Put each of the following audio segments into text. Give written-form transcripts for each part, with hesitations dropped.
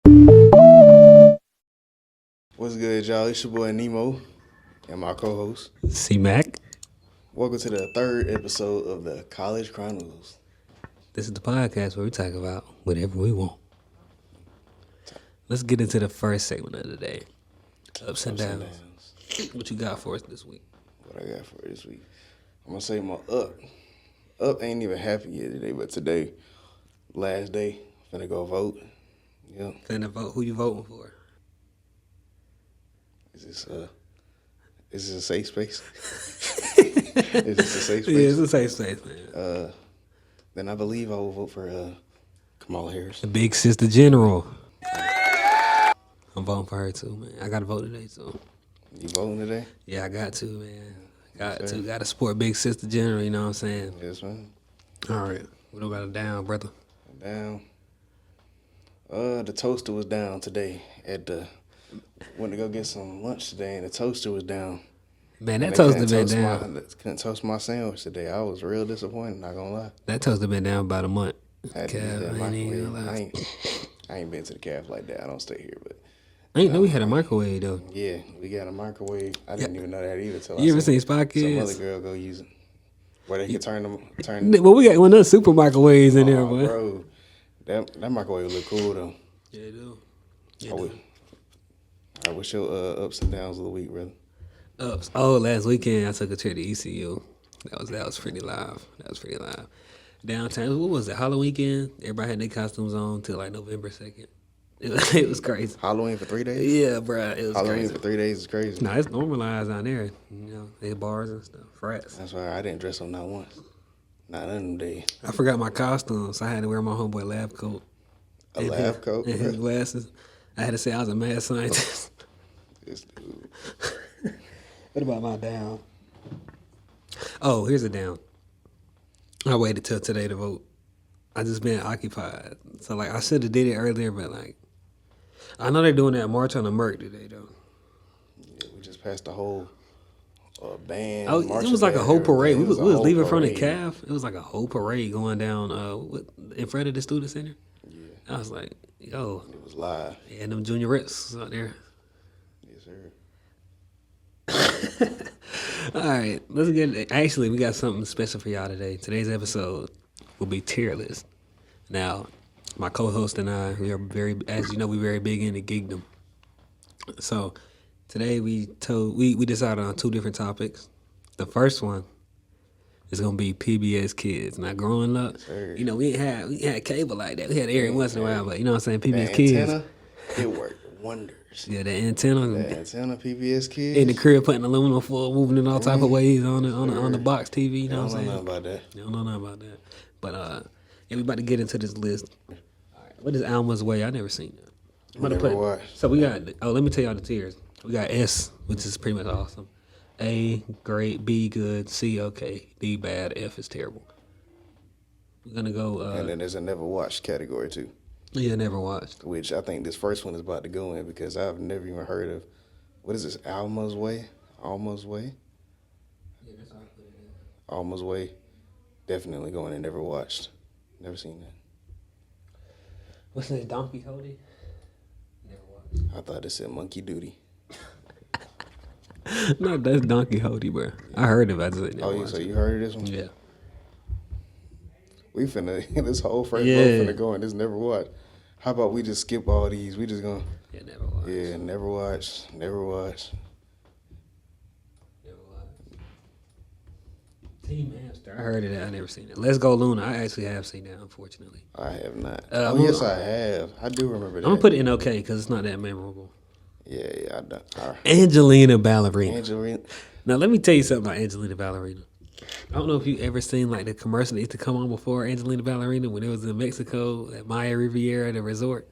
What's good, y'all? It's your boy Nemo and my co-host. C-Mac. Welcome to the third episode of the College Chronicles. This is the podcast where we talk about whatever we want. Let's get into the first segment of the day. Ups and downs. What you got for us this week? What I got for this week? I'm going to say my up. Up ain't even happened yet today, but today, last day, finna go vote. Yep. Finna vote. Who you voting for? Is this a safe space? Is this a safe space? Yeah, it's a safe space, man. Then I believe I will vote for Kamala Harris. The big sister general. I'm voting for her too, man. I got to vote today, too. You voting today? Yeah, I got to, man. Got to support big sister general, you know what I'm saying? Yes, man. All right. What about a down, brother? Down. The toaster was down today went to go get some lunch today, and the toaster was down. Man, that toaster been down. Couldn't toast my sandwich today. I was real disappointed, not gonna lie. That toaster been down about a month. I ain't been to the caf like that. I don't stay here, but I ain't know we had a microwave, though. yeah, we got a microwave. I didn't even know that either till You ever seen Spy Kids? some other girl go use it. Where they can turn. Well, we got one of those super microwaves in there, boy. Bro, that microwave look cool though. Yeah, it do. I wish your ups and downs of the week, brother. Ups. Oh, last weekend I took a trip to ECU. That was pretty live. Downtown. What was it? Halloween weekend. Everybody had their costumes on till like November 2nd. It was crazy. Halloween for 3 days. Yeah, bro. It was Halloween crazy. for 3 days is crazy. Nah, it's normalized down there. You know, they bars and stuff, frats. That's why I didn't dress up not once. Not none of them days. I forgot my costume, so I had to wear my homeboy lab coat. A lab coat? And his glasses. I had to say I was a mad scientist. This dude. What about my down? Oh, here's a down. I waited till today to vote. I just been occupied. So, like, I should have did it earlier, but, like, I know they're doing that march on the Merc today, though. Yeah, we just passed the whole band. Oh, it was like a whole parade. We was leaving from the CAF. It was like a whole parade going down in front of the student center. Yeah. I was like, yo. It was live. Yeah, them junior reps out there. Yes, sir. All right, let's get it. Actually, we got something special for y'all today. Today's episode will be tier list. Now, my co-host and I, we are as you know, we're very big into geekdom. So today we decided on two different topics. The first one is gonna be PBS Kids. Now, growing up, you know, we had cable like that. We had every once in a while, but you know what I'm saying, PBS Kids. Antenna, it worked wonders. Yeah, the antenna. The antenna, PBS Kids. In the crib, putting aluminum foil, moving in all type of ways on the box TV. You know what I'm saying? I don't know nothing about that. You don't know nothing about that. But yeah, we about to get into this list. All right, what is Alma's Way? I never seen that. Never watched. So we got. Oh, let me tell y'all the tiers. We got S, which is pretty much awesome. A, great. B, good. C, okay. D, bad. F is terrible. We're gonna go. And then there's a never watched category too. Yeah, never watched. Which I think this first one is about to go in because I've never even heard of. What is this? Alma's Way? Alma's Way? Yeah, that's how I put it in. Alma's Way. Definitely going in. Never watched. Never seen that. What's this? Don Quixote? Never watched. I thought it said Monkey Duty. No, that's Don Quixote, bro. I heard of it. I just never watched So it. you heard of this one? Yeah. We finna, this whole first vote finna go in. This never watched. How about we just skip all these? We just gonna. Yeah, never watched. Yeah, never watched. Never watched. Never watched. Team Hamster. I heard of that. I never seen it. Let's Go Luna. I actually have seen that, unfortunately. I have not. Yes, I have. I do remember that. I'm gonna put it in okay because it's not that memorable. Yeah, I don't. Angelina Ballerina. Angelina. Now let me tell you something about Angelina Ballerina. I don't know if you ever seen like the commercial that used to come on before Angelina Ballerina when it was in Mexico at Maya Riviera, the resort.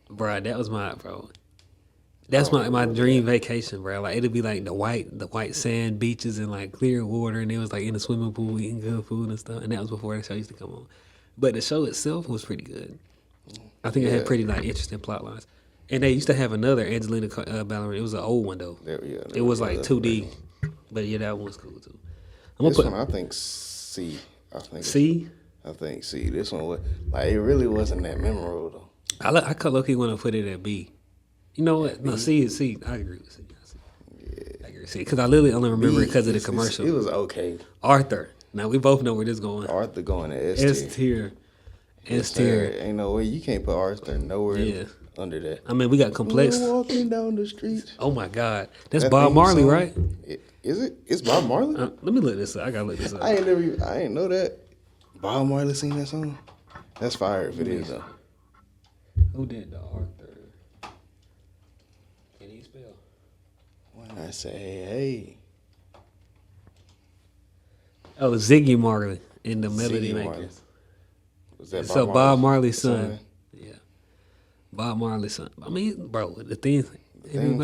Bro, that was that's my dream vacation, bro. Like it'd be like the white sand beaches and like clear water, and it was like in the swimming pool eating good food and stuff. And that was before the show used to come on. But the show itself was pretty good. I think it had pretty like interesting plot lines. And they used to have another Angelina Ballerina. It was an old one though. It was like 2D, but yeah, that one was cool too. This one, I think C. C. I think C. This one was like it really wasn't that memorable though. I could low-key want to put it at B. You know what? No, C. I agree with C. I agree with C. Because I literally only remember it because of the commercial. It was okay. Arthur. Now, we both know where this is going. Arthur going to S tier. S tier. Ain't no way. You can't put Arthur nowhere under that. I mean, we got complex. We're walking down the street. Oh, my God. That's Bob Marley, song, right? Is it? It's Bob Marley? Let me look this up. I got to look this up. I ain't know that. Bob Marley sing that song? That's fire if it is, though. Who did the Arthur? Can he spell? When I say, hey. Oh, Ziggy Marley in the Melody Makers. Was that So Bob Marley's son. Yeah. Bob Marley's son. I mean, bro, the theme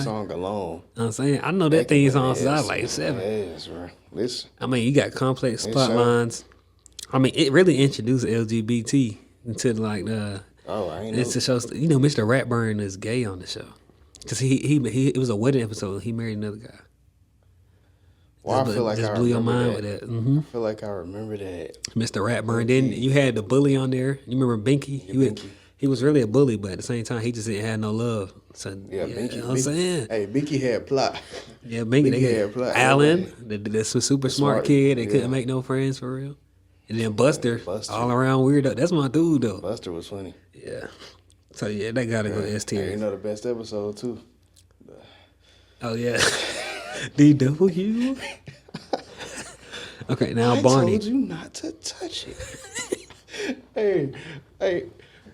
song alone. I'm saying, I know that theme song since I was like 7. Yes, bro. Listen. I mean, you got complex plot lines. I mean, it really introduced LGBT into like the. Oh, I ain't know. It's to show, you know, Mr. Ratburn is gay on the show because he it was a wedding episode. He married another guy. Well, I feel like just blew your mind with that. Mm-hmm. I feel like I remember that. Mr. Ratburn. Then you had the bully on there. You remember Binky? He was really a bully, but at the same time, he just didn't have no love. So Binky. You know what I'm saying? Hey, Binky had plot. Yeah, Binky had plot. Alan, the super smart kid that couldn't make no friends for real. And then Buster, all around weirdo. That's my dude though. Buster was funny. Yeah. So yeah, that gotta go S tier. You know the best episode too. Oh yeah. DW. Okay, now Barney. I told you not to touch it. hey,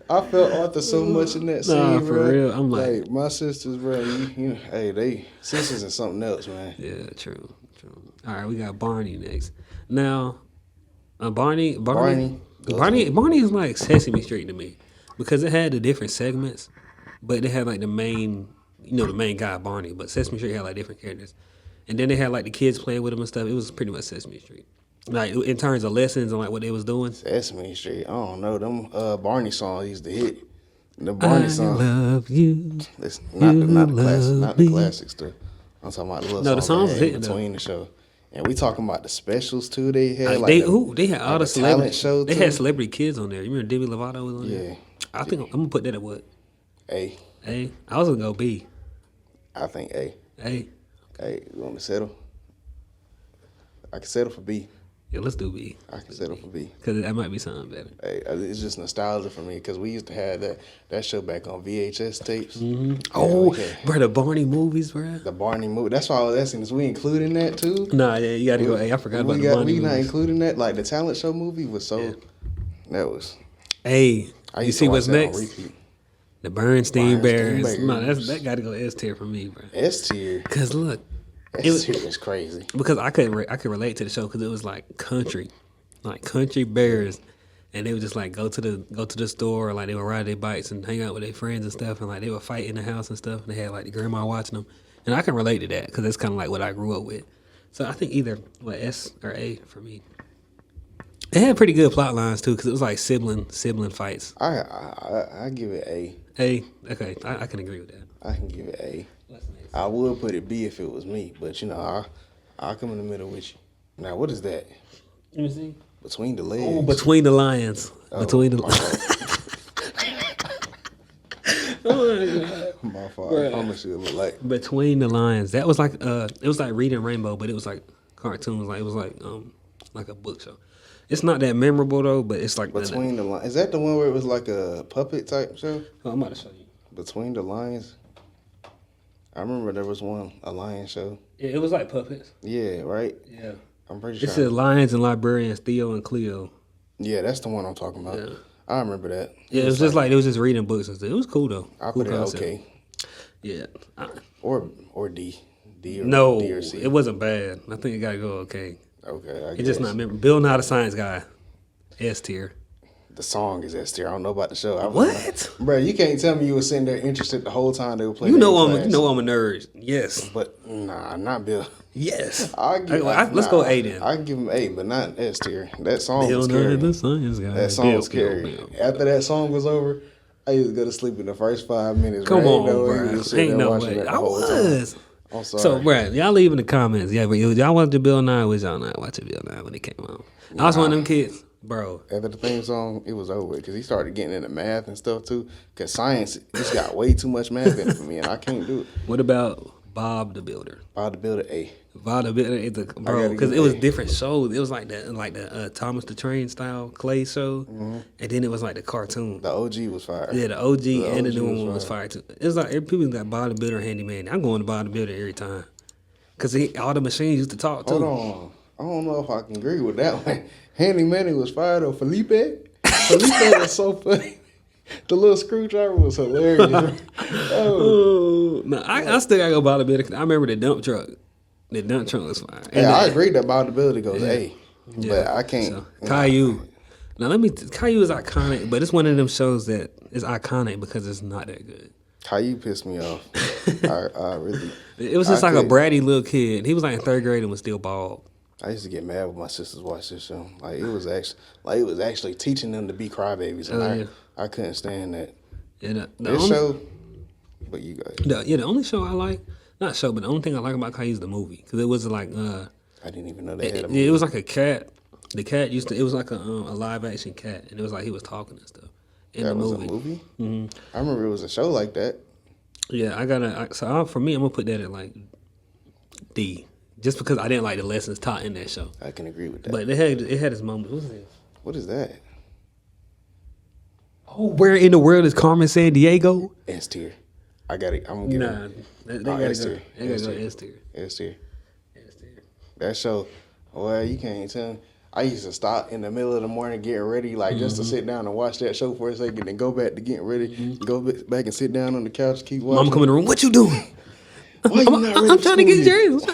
I felt Arthur so much in that scene, for bro. real. I'm like my sisters, bro. They sisters and something else, man. Yeah, true. All right, we got Barney next. Now, Barney is like Sesame Street to me because it had the different segments, but it had like the main guy Barney. But Sesame Street had like different characters, and then they had like the kids playing with him and stuff. It was pretty much Sesame Street, like in terms of lessons and like what they was doing. Sesame Street, I don't know them Barney songs used to hit. The Barney song, love you. Listen, not the classics too. I'm talking about the little the songs hitting between the show. And we talking about the specials too. They had they had all the celebrity show. They had celebrity kids on there. You remember Demi Lovato was on there? I think I'm gonna put that at what? A. I was gonna go B. I think A. A. Hey, you want me to settle? I can settle for B. Yeah, let's do B. I can settle for B. Because that might be something better. Hey, it's just nostalgia for me because we used to have that show back on VHS tapes. Mm-hmm. Oh, bro, the Barney movies, bro. The Barney movie. That's why I was asking, is we including that too? Nah, yeah, you got to go. Hey, I forgot about the Barney movies. We not including that? Like the talent show movie was so... Yeah. That was... Hey, you see what's next? The Bernstein Bears. No, that got to go S tier for me, bro. S tier? Because look. S tier is crazy. Because I could relate to the show because it was like country bears, and they would just like go to the store, or like they would ride their bikes and hang out with their friends and stuff, and like they would fight in the house and stuff. And they had like the grandma watching them, and I can relate to that because that's kind of like what I grew up with. So I think either S or A for me. It had pretty good plot lines too because it was like sibling fights. I give it A. A, okay, I can agree with that. I can give it A. I would put it B if it was me, but I'll come in the middle with you. Now, what is that? Let me see. Between the legs. Oh, between the lions. Oh, between the. Oh my God. My fault. Bruh. I promise you, it looked like Between the Lions. That was like it was like Reading Rainbow, but it was like cartoons. Like it was like a book show. It's not that memorable though, but it's like Between the Lions. Is that the one where it was like a puppet type show? Oh, I'm about to show you. Between the Lions. I remember there was a lion show. Yeah, it was like puppets. Yeah, right? Yeah. I'm pretty sure. It said Lions and Librarians, Theo and Cleo. Yeah, that's the one I'm talking about. Yeah. I remember that. Yeah, it was just like, it was just reading books and stuff. It was cool though. I put it okay. Yeah. Or D. D or C. It wasn't bad. I think it got to go okay. Okay, I guess. It's just not memorable. Bill Nye the Science Guy. S tier. The song is S tier. I don't know about the show. What? Bro, you can't tell me you were sitting there interested the whole time they were playing. I'm a nerd. Yes. But nah, not Bill. Yes. Let's go A then. I can give him A, but not S tier. That song was scary. Bill Nye the Science Guy. That song was scary. After that song was over, I used to go to sleep in the first 5 minutes. Come on, bro. Ain't no way. I was. I'm sorry. So, bro, y'all leave in the comments. Yeah, but y'all watched the Bill Nye, was y'all not watching Bill Nye when it came out? I was one of them kids. bro. After the theme song, it was over because he started getting into math and stuff too. Because science, it's got way too much math in it for me, and I can't do it. What about Bob the Builder? Bob the Builder, A. Bob the Builder is bro, because it was different shows. It was like the Thomas the Train style clay show, and then it was like the cartoon. The OG was fire. Yeah, the OG and the new one was fire too. It was like people got Bob the Builder, Handyman. I'm going to Bob the Builder every time because all the machines used to talk too. Hold on, I don't know if I can agree with that one. Handyman was fire though. Felipe was so funny. The little screwdriver was hilarious. No, I still gotta go Bob the Builder. 'Cause I remember the dump truck. The dump truck was fire. Yeah, I agree that Bob the Builder goes A, but I can't. So, Caillou. Now Caillou is iconic, but it's one of them shows that is iconic because it's not that good. Caillou pissed me off. I really. It was just like a bratty little kid. He was like in 3rd grade and was still bald. I used to get mad when my sisters watched this show. Like it was actually teaching them to be crybabies, and I couldn't stand that. Yeah, this show. But you guys. The only show I like, not show, but the only thing I like about Caillou is the movie because it was like. I didn't even know they had a movie. It was like a cat. The cat it was like a live action cat, and it was like he was talking and stuff in the movie. That was a movie? Mm-hmm. I remember it was a show like that. Yeah, for me, I'm gonna put that at like D, just because I didn't like the lessons taught in that show. I can agree with that. But it had its moments. What's this? What is that? Oh, where in the world is Carmen San Diego? S tier. I got it. I'm gonna get it. They gotta go S tier. S tier. That show, well, you can't tell me. I used to stop in the middle of the morning getting ready, like just to sit down and watch that show for a second, and go back to getting ready, go back and sit down on the couch, keep watching. Mom come in the room. What you doing? Why you not ready I'm trying to get dressed.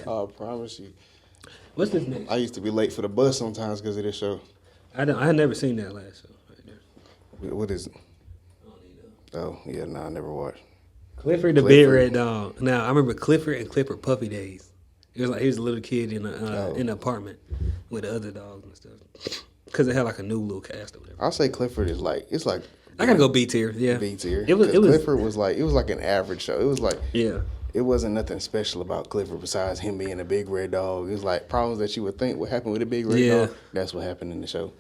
I promise you. What's this next? I used to be late for the bus sometimes because of this show. I had never seen that last show right there. What is it? Oh yeah, I never watched. Clifford the Big Red Dog. Now I remember Clifford and Clifford Puppy Days. It was like he was a little kid in an apartment with the other dogs and stuff. Because it had like a new little cast or whatever. I'll say Clifford is like I gotta go B tier. Yeah, B tier. Clifford was like an average show. It was like it wasn't nothing special about Clifford besides him being a big red dog. It was like problems that you would think would happen with a big red dog. That's what happened in the show.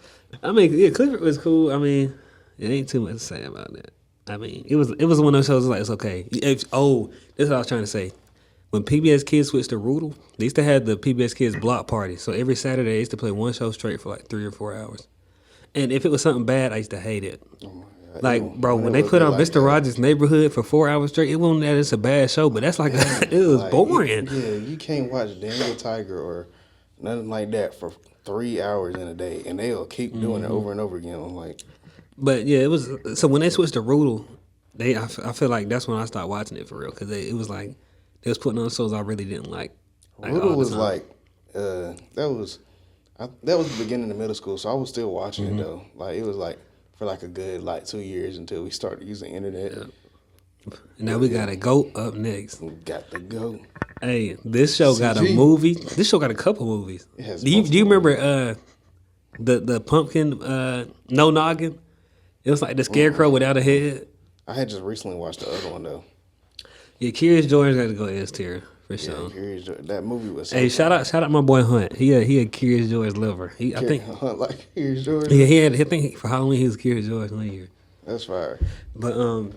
I mean, Clifford was cool. I mean, it ain't too much to say about that. I mean, it was one of those shows like it's okay. This is what I was trying to say. When PBS Kids switched to Rudel, they used to have the PBS Kids block party. So every Saturday, they used to play one show straight for like 3 or 4 hours. And if it was something bad, I used to hate it. Oh my God. Like, bro, when they put on Mr. Rogers' Neighborhood for 4 hours straight, it wasn't that it's a bad show, but that's like, it was boring. You can't watch Daniel Tiger or nothing like that for 3 hours in a day, and they'll keep doing it over and over again. I'm like, but yeah, it was. So when they switched to Rudel, I feel like that's when I started watching it for real because it was like they was putting on shows I really didn't like. Rudel was like that was the beginning of middle school, so I was still watching it though. Like it was like for like a good 2 years until we started using the internet. Yeah. And now we got a GOAT up next. We got the GOAT. Hey, this show got a movie. This show got a couple movies. Do you remember the pumpkin no noggin? It was like the scarecrow without a head. I had just recently watched the other one though. Yeah, Curious George got to go S tier for sure. Yeah, Curious George. That movie was. Hey, shout out my boy Hunt. He had Curious George liver. I think Hunt like Curious George. Yeah, he had. I think for Halloween he was Curious George one year. That's fire. But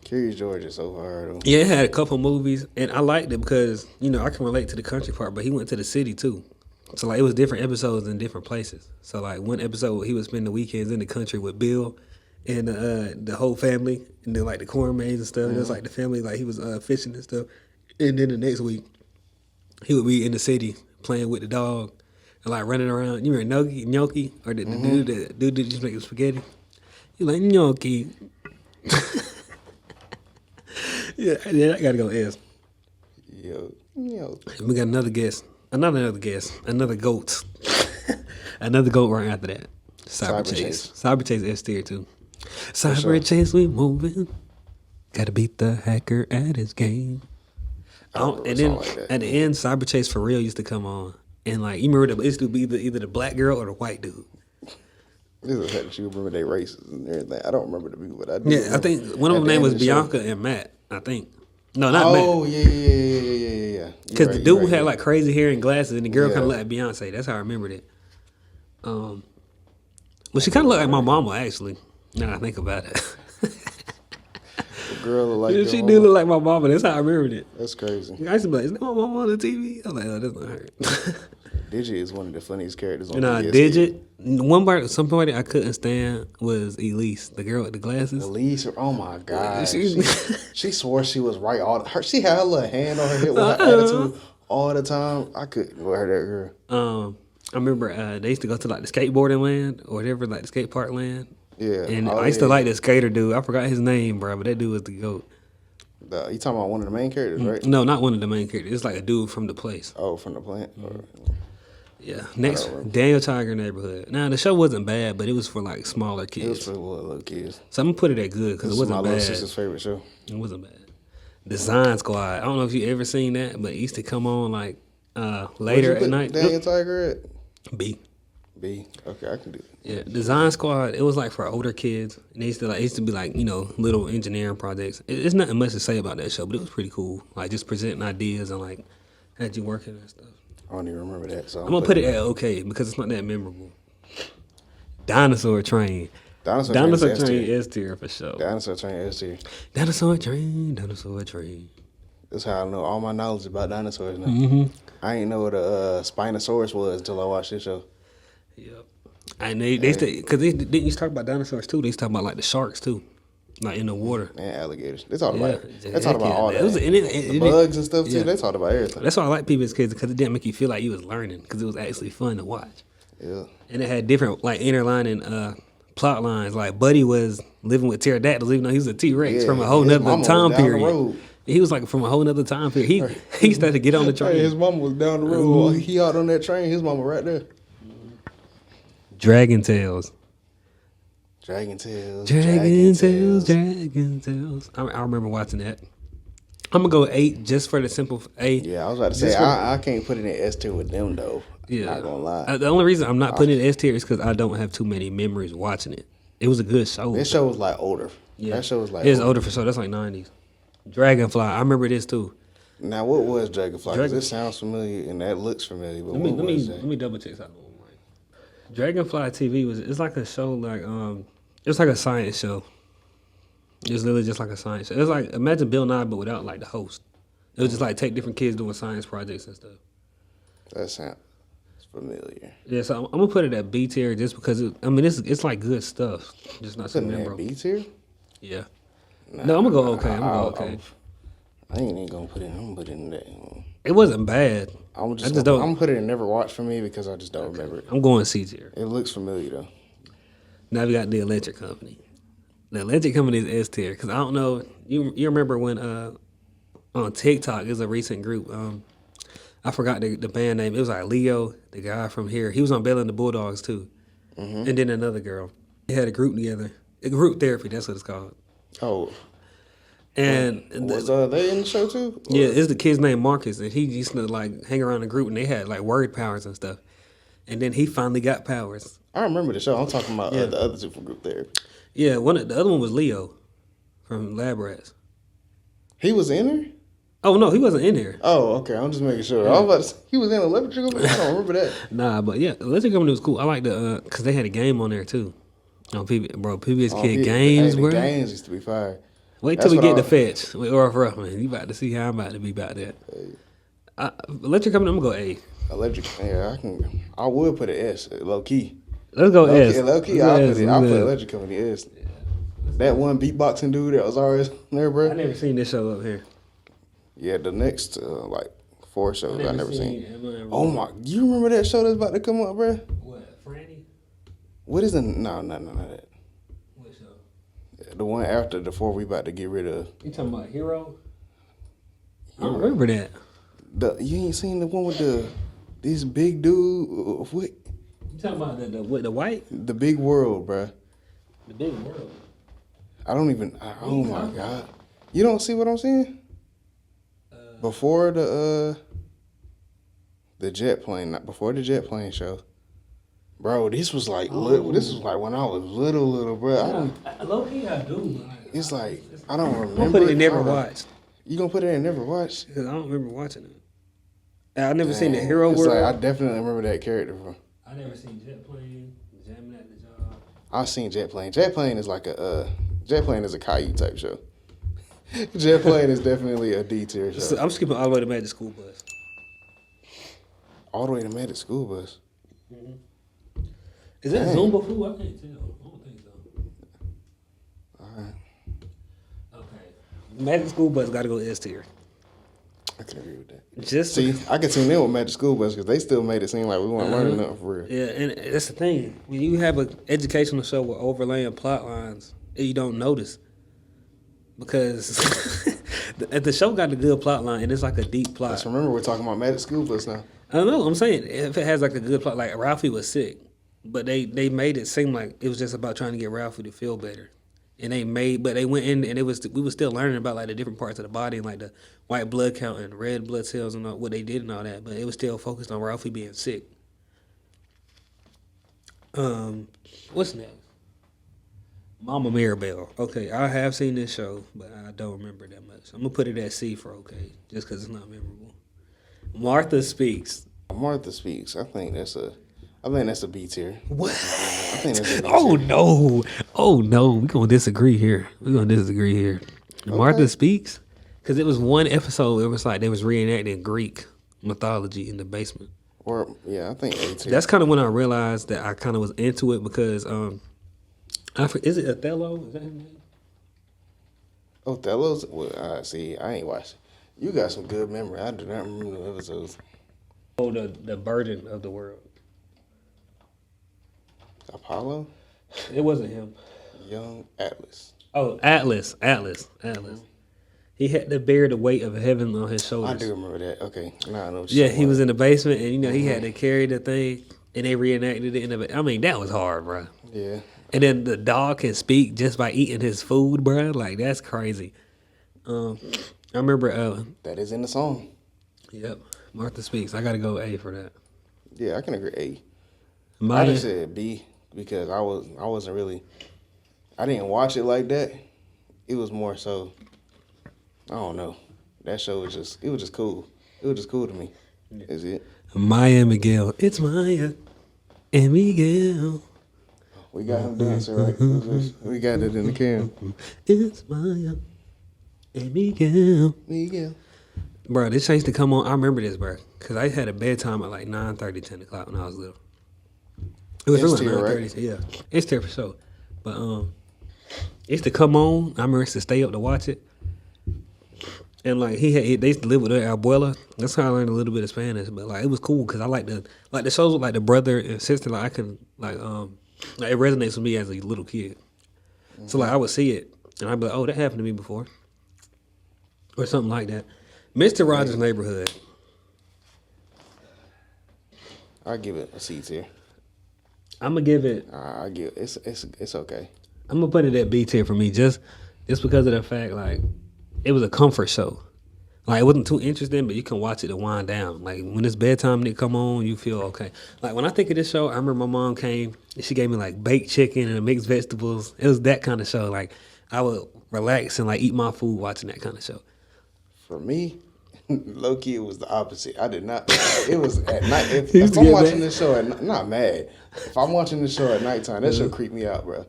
Curious George is so hard though. Yeah, it had a couple movies, and I liked it because I can relate to the country part, but he went to the city too. So like it was different episodes in different places. So like one episode he would spend the weekends in the country with Bill and the whole family, and then like the corn maze and stuff. Mm-hmm. It was like the family, like he was fishing and stuff. And then the next week he would be in the city playing with the dog and like running around. You remember Gnocchi or the dude that just making spaghetti? He like Gnocchi. yeah, I gotta go S. Yo. We got another guest. Another GOAT. Another GOAT right after that. Cyber Chase S tier too. Cyber Chase, we moving. Gotta beat the hacker at his game. And then at the end, Cyber Chase for real used to come on. And like you remember it used to be either the black girl or the white dude. This is that you remember their races and everything. I don't remember the people, but I do. Yeah, I think one of them name was Bianca and Matt. I think. No, not Matt. Oh yeah. Because the dude had like crazy hair and glasses, and the girl kind of looked like Beyonce. That's how I remembered it. But she kind of looked like my mama, actually. Now I think about it. The girl look like Yeah, your she mama. do look like my mama. That's how I remembered it. That's crazy. I used to be like, is that my mama on the TV? I'm like, oh, that's not her. Digit is one of the funniest characters on Nah, the Digit. One part, somebody I couldn't stand was Elise, the girl with the glasses. Elise, oh my god, She- she swore she was right all. She had her little hand on her hip with her attitude all the time. I couldn't wear that girl. I remember they used to go to like the skateboarding land or whatever, like the skate park land. Yeah, And oh, I used to yeah. like the skater dude. I forgot his name, bro, but that dude was the GOAT. You talking about one of the main characters, right? No, not one of the main characters. It's like a dude from the place. Oh, from the plant. Yeah. Next, Daniel Tiger Neighborhood. Now, the show wasn't bad, but it was for like smaller It was kids. for little kids. So I'm going to put it at good because This it is my wasn't little bad. sister's favorite show. It wasn't bad. Design Squad. I don't know if you ever seen that, but it used to come on like later at night. Daniel Tiger at B. B. Okay, I can do it. Yeah, Design Squad. It was like for older kids. And they used to like, it used to be like, you know, little engineering projects. It's nothing much to say about that show, but it was pretty cool. Like just presenting ideas and like had you working and stuff. I don't even remember that. So I'm gonna put it at okay because it's not that memorable. Dinosaur Train. Dinosaur Train S tier for sure. Dinosaur Train S tier. Dinosaur Train. Dinosaur Train. That's how I know all my knowledge about dinosaurs now. Mm-hmm. I ain't know what a Spinosaurus was until I watched this show. Yep. And they because they didn't used to talk about dinosaurs too. They used to talk about like the sharks too, like in the water. And alligators. They talked about it. They heck talked about yeah. all It that. was- and The bugs and stuff too. yeah. They talked about everything. That's why I like PBS Kids because it didn't make you feel like you was learning because it was actually fun to watch. Yeah. And it had different like interlining plot lines. Like Buddy was living with pterodactyls even though he was a T-Rex Yeah, from a whole his mama nother was time down the period. road. He was like from a whole nother time period. He started to get on the train. Hey, his mama was down the road. He out on that train. His mama right there. Dragon Tales. Dragon Tales. Dragon Tales. I remember watching that. I'm gonna go 8 just for the simple A. Yeah, I was about to say I can't put it in S tier with them though. Yeah, Not gonna lie. The only reason I'm not putting it in S tier is because I don't have too many memories watching it. It was a good show. This show was like older. Yeah. That show was like It was older for sure. That's like 90s. Dragonfly. I remember this too. Now what was Dragonfly? 'Cause it sounds familiar and that looks familiar. But Let what was me that? double check something. Dragonfly TV it's like a show like it's like a science show. It's literally just like a science show. It's like imagine Bill Nye but without like the host. It was just like take different kids doing science projects and stuff. That sounds familiar. Yeah, so I'm gonna put it at B tier just because it's like good stuff, just not so Putting it at memorable. B tier? Yeah. Nah, No, I'm gonna go okay. I'm gonna go okay. I ain't even gonna put it. I'm gonna put it in that. It wasn't bad. I'm I just just gonna, don't- I'm gonna put it in never watch for me because I just don't remember it. I'm going C tier. It looks familiar though. Now we got the Electric Company. The Electric Company is S tier because I don't know. You remember when on TikTok is a recent group. I forgot the band name. It was like Leo, the guy from here. He was on Bell and the Bulldogs too, and then another girl. They had a group together. A group therapy. That's what it's called. Oh, And was they in the show too? Or- yeah, it's the kid's name Marcus, and he used to like hang around the group, and they had like word powers and stuff. And then he finally got powers. I remember the show. I'm talking about Yeah. the other two from group therapy. Yeah, the other one was Leo from Lab Rats. He was in there. Oh no, he wasn't in there. Oh, okay. I'm just making sure. I was about to say, he was in Electric Company. I don't remember that. Nah, but yeah, Electric Company was cool. I like the because they had a game on there too. On PBS Kid games, the bro. games used to be fire. Wait That's till we what get I- to Fetch with Orf Ruffman. You about to see how I'm about to be about that. Electric Company, I'm gonna go A. Electric. Yeah, I would put an S. Low key. Let's go S. Low key. Let's go I'll S. put Electric Company S. That one beatboxing dude that was always there, I bro. never seen this show up here. Yeah, the next like 4 shows I never seen. Emma and Oh my! You remember that show that's about to come up, bro? What, Franny? What is the no that What show? the one after the 4 we about to get rid of? You talking about Hero? I don't remember that. You ain't seen the one with this big dude? What? You talking about the white? The Big World, bro. The big world. I don't even. Oh my god! You don't see what I'm saying? Before the jet plane, not before the jet plane show, bro. This was like this was like when I was little, bro. I don't. Low key, I do. It's like I don't remember. I'm put it in never I don't- watched You gonna put it in never watched? because I don't remember watching it. I never seen the Hero It's World. like I definitely remember that character from. I never seen Jet Plane, Jamming at the Job. I've seen Jet Plane. Jet Plane is like Jet Plane is a Caillou type show. Jet Plane is definitely a D tier show. So I'm skipping all the way to Magic School Bus. All the way to Magic School Bus. Mm-hmm. Is that Zumba Fu? I can't tell. I don't think so. All right. Okay. Magic School Bus got to go S tier. I can agree with that. Just See, I can tune in with Magic School Bus because they still made it seem like we weren't learning nothing for real. Yeah, and that's the thing. When you have an educational show with overlaying plot lines, you don't notice. Because the show got a good plot line, and it's like a deep plot. Just remember, we're talking about Magic School Bus now. I don't know. I'm saying if it has like a good plot, like Ralphie was sick, but they made it seem like it was just about trying to get Ralphie to feel better, and they went in and we were still learning about like the different parts of the body and like the white blood count and red blood cells and what they did and all that, but it was still focused on Ralphie being sick. What's next? Mama Maribel. Okay, I have seen this show, but I don't remember that much. I'm gonna put it at C for okay, just because it's not memorable. Martha Speaks. Martha Speaks. I think that's a B tier. What? I think that's a B tier. Oh no, we're gonna disagree here. Martha Speaks, because it was one episode. It was like they was reenacting Greek mythology in the basement. Or yeah, I think A tier. That's kind of when I realized that I kind of was into it because is it Othello? Is that his name? Othello's. Well, see, I ain't watched it. You got some good memory. I do not remember the episodes. Oh, the burden of the world. Apollo? It wasn't him. Young Atlas. Oh, Atlas. He had to bear the weight of heaven on his shoulders. I do remember that. Okay. Now I know what Yeah, he was in the basement, and he had to carry the thing, and they reenacted it. I mean, that was hard, bro. Yeah. And then the dog can speak just by eating his food, bro. Like, that's crazy. I remember. That is in the song. Yep. Martha Speaks. I got to go A for that. Yeah, I can agree. A. Maya, I just said B because I wasn't really. I didn't watch it like that. It was more so. I don't know. That show was just cool. It was just cool to me. Is it? Maya and Miguel. It's Maya and Miguel. We got him dancing, right? We got it in the cam. It's Maya and Miguel. Miguel. Bro, this used to come on. I remember this, bro, because I had a bedtime at like 9:30, 10 o'clock when I was little. It was really tier, 9:30, right? Yeah. It's there for sure. But it used to come on. I remember used to stay up to watch it. And like they used to live with their abuela. That's how I learned a little bit of Spanish. But like it was cool because I like the shows with like the brother and sister. Like I can like it resonates with me as a little kid. Mm-hmm. So like I would see it and I'd be like, oh, that happened to me before, or something like that. Mr. Rogers' Neighborhood. I give it a C tier. I'm gonna give it. I give it's okay. I'm gonna put it at B tier for me, just because of the fact like it was a comfort show. Like it wasn't too interesting, but you can watch it to wind down. Like when it's bedtime and it come on, you feel okay. Like when I think of this show, I remember my mom came and she gave me like baked chicken and mixed vegetables. It was that kind of show. Like I would relax and like eat my food watching that kind of show. For me, low key, it was the opposite. I did not. It was at night. If I'm watching this show not mad. If I'm watching this show at nighttime, that show creep me out, bro.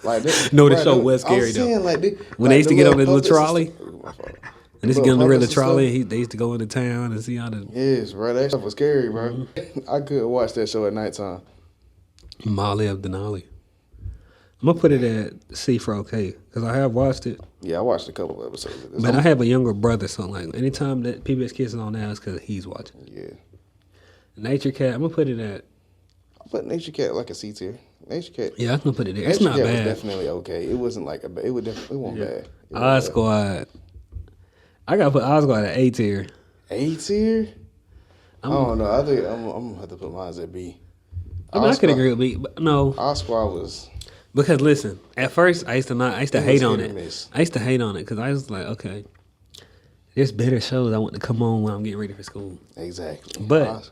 Like this, no, the show was scary though. When they used to get on the little trolley. And they used to get on the regular trolley. They used to go into town and see how the. Yes, bro. That stuff was scary, bro. Mm-hmm. I could watch that show at nighttime. Molly of Denali. I'm gonna put it at C for okay because I have watched it. Yeah, I watched a couple of episodes of this. But I have a younger brother, so like anytime that PBS Kids is on now, it's because he's watching. Yeah. Nature Cat. I'm gonna put it at. I put Nature Cat like a C tier. Nature Cat. Yeah, I'm gonna put it there. Nature It's not Cat bad. Was definitely okay. It wasn't like it wasn't bad. Odd Squad. I gotta put Odd Squad at A tier. A tier? I don't know. I think I'm gonna have to put mine at B. I mean, I could agree with B, but no. Odd Squad was. Because listen, at first I used to hate on it. I used to hate on it because I was like, okay, there's better shows I want to come on when I'm getting ready for school. Exactly. But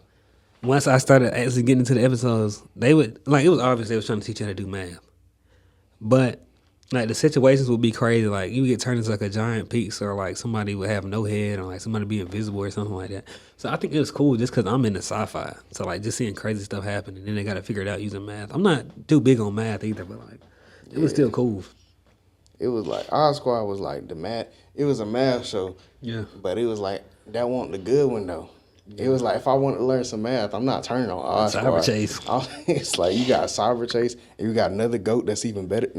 once I started actually getting into the episodes, they would like it was obvious they was trying to teach you how to do math. But Like the situations would be crazy. Like you would get turned into like a giant pizza, or like somebody would have no head, or like somebody be invisible or something like that. So I think it was cool just because I'm into sci-fi. So like just seeing crazy stuff happen, and then they got to figure it out using math. I'm not too big on math either, but like it was still cool. It was like Odd Squad was like the math. It was a math show. Yeah. But it was like that wasn't the good one though. It was like if I want to learn some math, I'm not turning on Odd Squad. Cyber Chase. It's like you got Cyber Chase and you got another goat that's even better.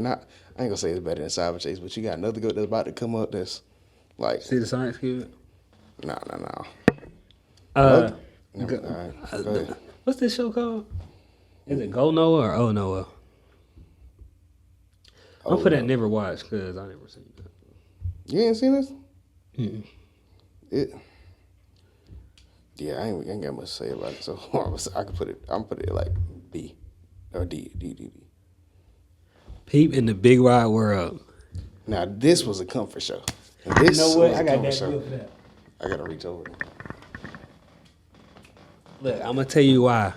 I ain't gonna say it's better than Cyber Chase, but you got another goat that's about to come up that's like See the science kid? No. Go ahead. What's this show called? Is it Go Noah or Oh Noah? I'll put that never watched because I never seen that. You ain't seen this? Mm-mm. I ain't got much to say about it. So I can put it. I'm put it like B or D. Peep in the Big Wide World. Now this was a comfort show. This You know what? was I a got comfort that show. feel for that. I gotta reach over. Look, I'm gonna tell you why.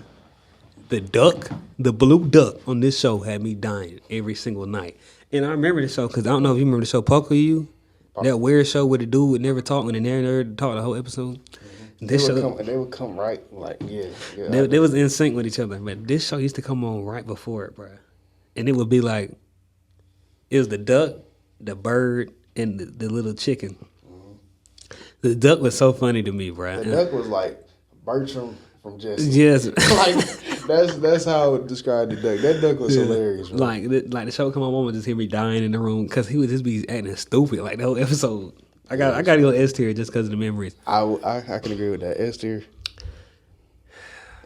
The blue duck on this show had me dying every single night. And I remember the show because I don't know if you remember the show Poker You. That weird show where the dude would never talk and the narrator talked the whole episode. They would come right like They was in sync with each other. But this show used to come on right before it, bro. And it would be like, it was the duck, the bird, and the little chicken. The duck was so funny to me, bro. The duck was like Bertram from Jesse. Yes. Like that's how I would describe the duck. That duck was hilarious, bro. Like the show come on, mom would just hear me dying in the room because he would just be acting stupid like the whole episode. I got to go S tier just because of the memories. I can agree with that. S tier.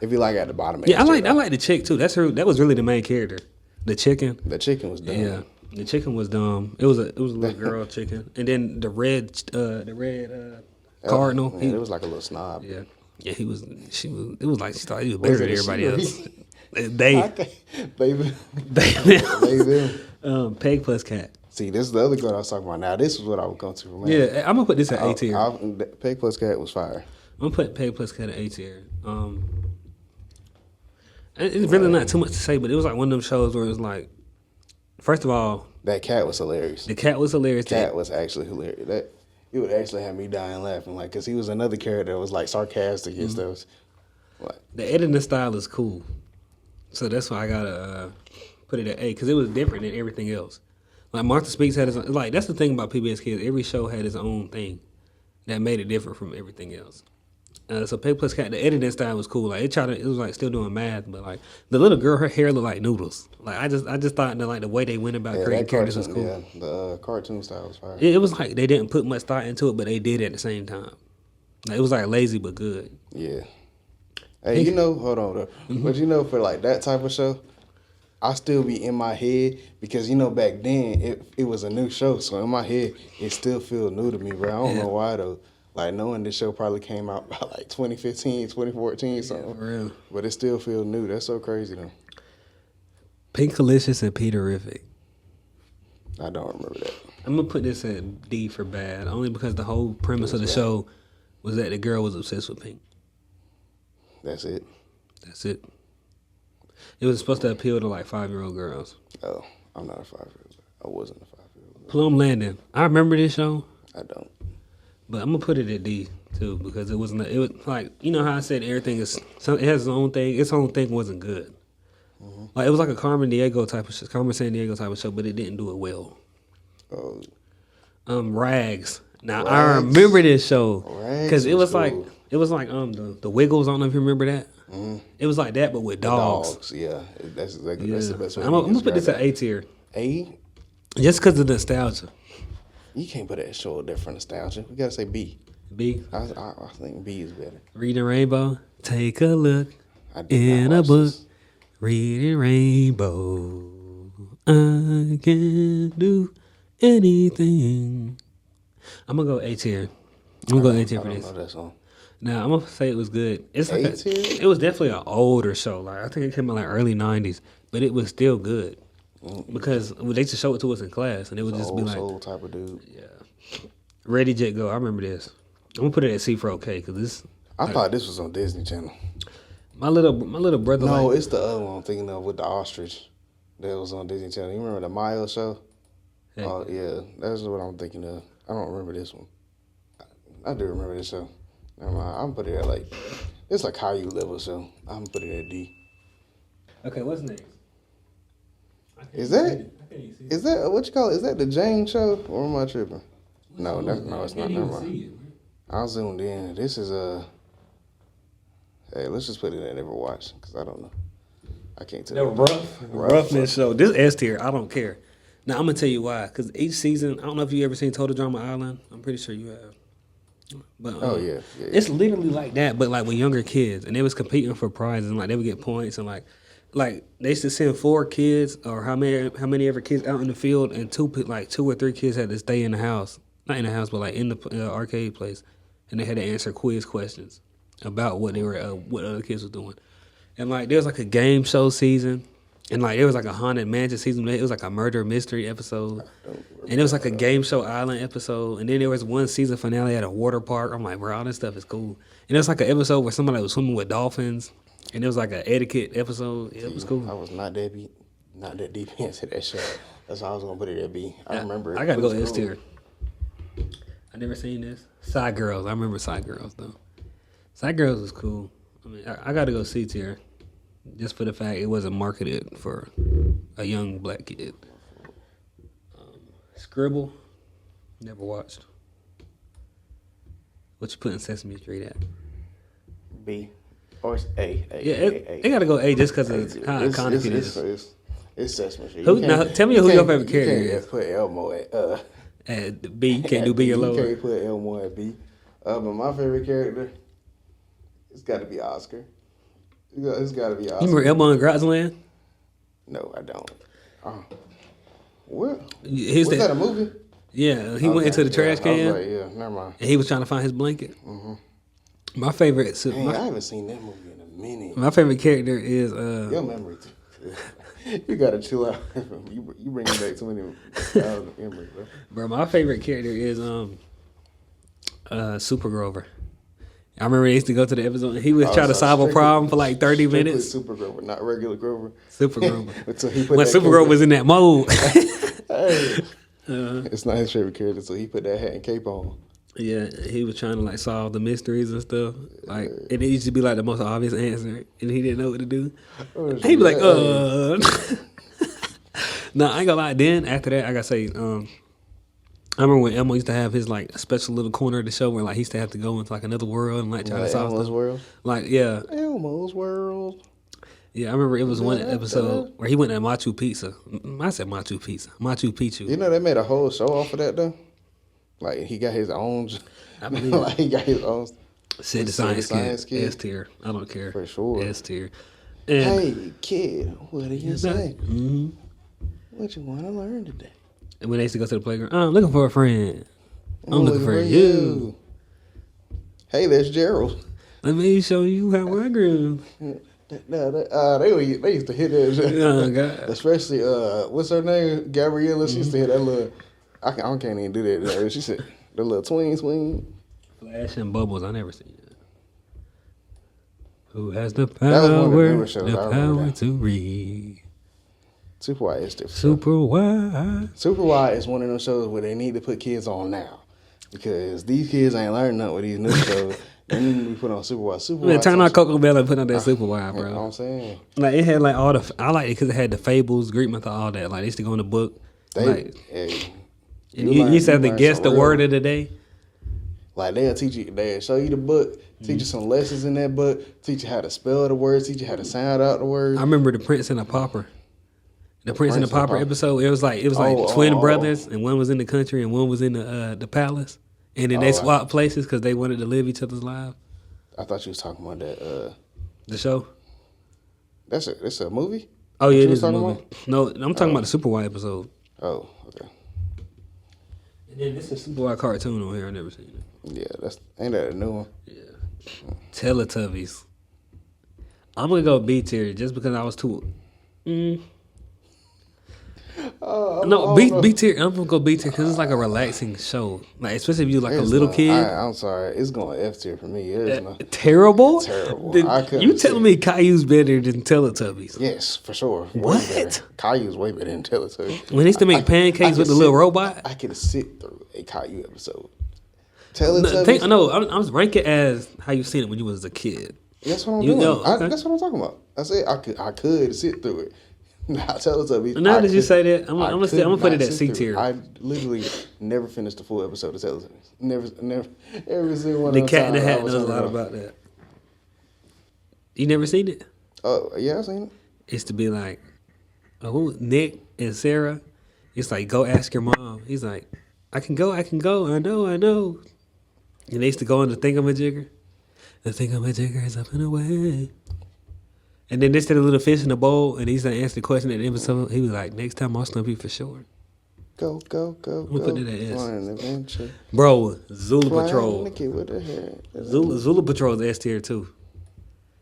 If you like at the bottom. Yeah, I like the chick too. That was really the main character. The chicken. The chicken was dumb. Yeah, the chicken was dumb. It was a little girl chicken, and then the red cardinal. It was like a little snob. Yeah. Yeah, it was like she thought he was better than everybody else. Peg plus cat. See, this is the other girl I was talking about. Now, this is what I would come to from. Yeah, I'm gonna put this at A tier. Peg plus cat was fire. I'm gonna put Peg plus cat at A tier. It's really not too much to say, but it was like one of them shows where it was like, first of all, that cat was hilarious. The cat was hilarious. Cat was actually hilarious. It would actually have me dying laughing, like, because he was another character that was like sarcastic and stuff. Like, the editing style is cool, so that's why I gotta put it at A because it was different than everything else. Like Martha Speaks had his own, like that's the thing about PBS Kids. Every show had its own thing that made it different from everything else. So Peg plus cat, the editing style was cool. Like it was like still doing math, but like the little girl, her hair looked like noodles. Like I just thought that like the way they went about creating characters was cool. Yeah, the cartoon style was fire. It was like they didn't put much thought into it, but they did at the same time. Like, it was like lazy but good. Yeah. Hey, hold on though. But for like that type of show, I still be in my head because back then it was a new show, so in my head it still feels new to me, bro. I don't know why though. Like knowing this show probably came out by like 2015, 2014, something. Yeah, for real. But it still feels new. That's so crazy though. Pinkalicious and Peterific. I don't remember that. I'm gonna put this at D for bad, only because the whole premise of the show was that the girl was obsessed with Pink. That's it. That's it. It was supposed to appeal to like 5-year-old girls. Oh, I'm not a 5-year-old. I wasn't a 5-year-old. Plum Landing. I remember this show. I don't. But I'm gonna put it at D too because it was like how I said everything is it has its own thing. Its own thing wasn't good. Mm-hmm. Like it was like a Carmen San Diego type of show, but it didn't do it well. Oh. Rags. Now I remember this show because it was cool. like the Wiggles. I don't know if you remember that. Mm-hmm. It was like that, but with dogs. Yeah, that's exactly that's the best way. I'm gonna put this at A tier. A. Just because of nostalgia. You can't put that show there for nostalgia. We gotta say B. B. I think B is better. Reading Rainbow. Take a look in a book. This. Reading Rainbow. I can do anything. I'm gonna go A tier. I'm gonna go A tier for this. I don't know that song. Now I'm gonna say it was good. It's like A-tier? It was definitely an older show. Like I think it came out like early '90s, but it was still good. Because they used to show it to us in class, and it would just be like soul type of dude. Yeah. Ready, Jet, Go. I remember this. I'm gonna put it at C for okay because this. I thought this was on Disney Channel. My little brother. No, it's the other one I'm thinking of with the ostrich that was on Disney Channel. You remember the Mayo show? Heck, Oh yeah, that's what I'm thinking of. I don't remember this one. I do remember this show. Never mind. I'm put it at like it's like Caillou level, so I'm put it at D. Okay, what's next? Is that what you call it? Is that the Jane show or am I tripping? No, it's not. Never mind. I zoomed in. This is hey, let's just put it in Never Watch because I don't know. I can't tell. The roughness show. This S tier. I don't care. Now I'm gonna tell you why. Because each season, I don't know if you ever seen Total Drama Island. I'm pretty sure you have. But yeah. It's literally like that, but like with younger kids, and they was competing for prizes, and like they would get points, and like they used to send 4 kids or how many ever kids out in the field, and 2 or 3 kids had to stay in the house, not in the house, but like in the arcade place, and they had to answer quiz questions about what they were, what other kids was doing, and like there was like a game show season. And like there was like a haunted mansion season. It was like a murder mystery episode, and it was like a game show island episode. And then there was one season finale at a water park. I'm like, bro, all this stuff is cool. And it was like an episode where somebody was swimming with dolphins, and it was like an etiquette episode. It was cool. I was not that deep into that show. That's why I was gonna put it at B. I remember. I gotta go S tier. I never seen this. Side Girls. I remember Side Girls though. Side Girls was cool. I mean, I gotta go C tier. Just for the fact it wasn't marketed for a young black kid. Scribble, never watched. What you put in Sesame Street at? B. Or it's A. They gotta go A just because of how iconic it is. It's Sesame Street. Tell me who your favorite character is. You can't put Elmo at B. You can't do B or lower. You can't put Elmo at B. But my favorite character, it's got to be Oscar. It's got to be Oscar. You remember Elmo in Grotsland? No, I don't. What? Was that a movie? Yeah, he went into the trash can. I was like, yeah, never mind. And he was trying to find his blanket. Mm-hmm. My favorite. I haven't seen that movie in a minute. My favorite character is. Your memory. You gotta chill out. You bring back too many memories, bro. Bro, my favorite character is Super Grover. I remember they used to go to the episode and he was trying to solve a problem for like 30 minutes. Super Grover, not regular Grover. Super Grover. When Super Grover was in that mode. Hey. It's not his favorite character, so he put that hat and cape on. Yeah, he was trying to like solve the mysteries and stuff. Like, and it used to be like the most obvious answer, and he didn't know what to do. He'd be like, No, I ain't gonna lie. Then after that, I gotta say, I remember when Elmo used to have his like special little corner of the show where like he used to have to go into like another world and like try to solve Elmo's stuff. World. Like Elmo's World. Yeah, I remember it was one episode where he went to Machu Picchu. I said Machu Picchu. Machu Picchu. You know they made a whole show off of that though. Like he got his own. I mean, like he got his own. Said the science kid. S tier. I don't care. For sure. S tier. Hey kid, what do you say? Mm-hmm. What you want to learn today? And when they used to go to the playground, I'm looking for a friend. I'm looking for you. Hey, there's Gerald. Let me show you how I grew. They used to hit that. Oh, God. Especially, what's her name? Gabriella. She used to hit that little. I can't even do that. She said the little swing. Flash and Bubbles. I never seen that. Who has the power? The power to read. Super Wide is different. Super Wide. Super Wide is one of those shows where they need to put kids on now. Because these kids ain't learning nothing with these new shows. They need to be put on Super Wide. Man, turn on Coco Bell and put on that Super Wide, bro. You know what I'm saying? Like, it had like all the... I like it because it had the fables, Greek myth, all that. Like, they used to go in the book. You used to have to guess the word of the day. Like, they'll teach you... They'll show you the book, teach you some lessons in that book, teach you how to spell the words, teach you how to sound out the words. I remember The Prince and the Pauper. The Prince and the Pauper episode, it was like twin brothers, and one was in the country and one was in the palace, and then they swapped places because they wanted to live each other's lives. I thought you was talking about that. The show. That's a movie. Oh yeah, it is a movie. No, I'm talking about the Super Wide episode. Oh, okay. And then this is a Super Wide cartoon on here. I never seen it. Yeah, ain't that a new one? Yeah. Teletubbies. I'm gonna go B tier just because I was too. No, B tier. I'm gonna go B tier because it's like a relaxing show. Like especially if you like a little kid. I'm sorry, it's going F tier for me. Terrible. Terrible. You telling me Caillou's better than Teletubbies? Yes, for sure. What? Caillou's way better than Teletubbies. When they used to make pancakes with the little robot, I could sit through a Caillou episode. Teletubbies. I was ranking as how you seen it when you was a kid. That's what I'm doing. That's what I'm talking about. I said I could sit through it. Not Teletubbies. Now that you say that, I'm gonna put it at C tier. I literally never finished the full episode of Teletubbies. Never, every single one. The Cat in the Hat knows a lot about that. You never seen it? Oh yeah, I seen it. It's to be like, Nick and Sarah. It's like, go ask your mom. He's like, I can go. I know. And they used to go on the thingamajigger. The thingamajigger is up and away. And then they said a little fish in the bowl, and he used to answer the question at the episode. He was like, next time I'll stump you for sure. Go. I'm gonna put it at S. Flying adventure. Bro, Zula Patrol. Nikki with the hair. Zula Patrol is S tier too.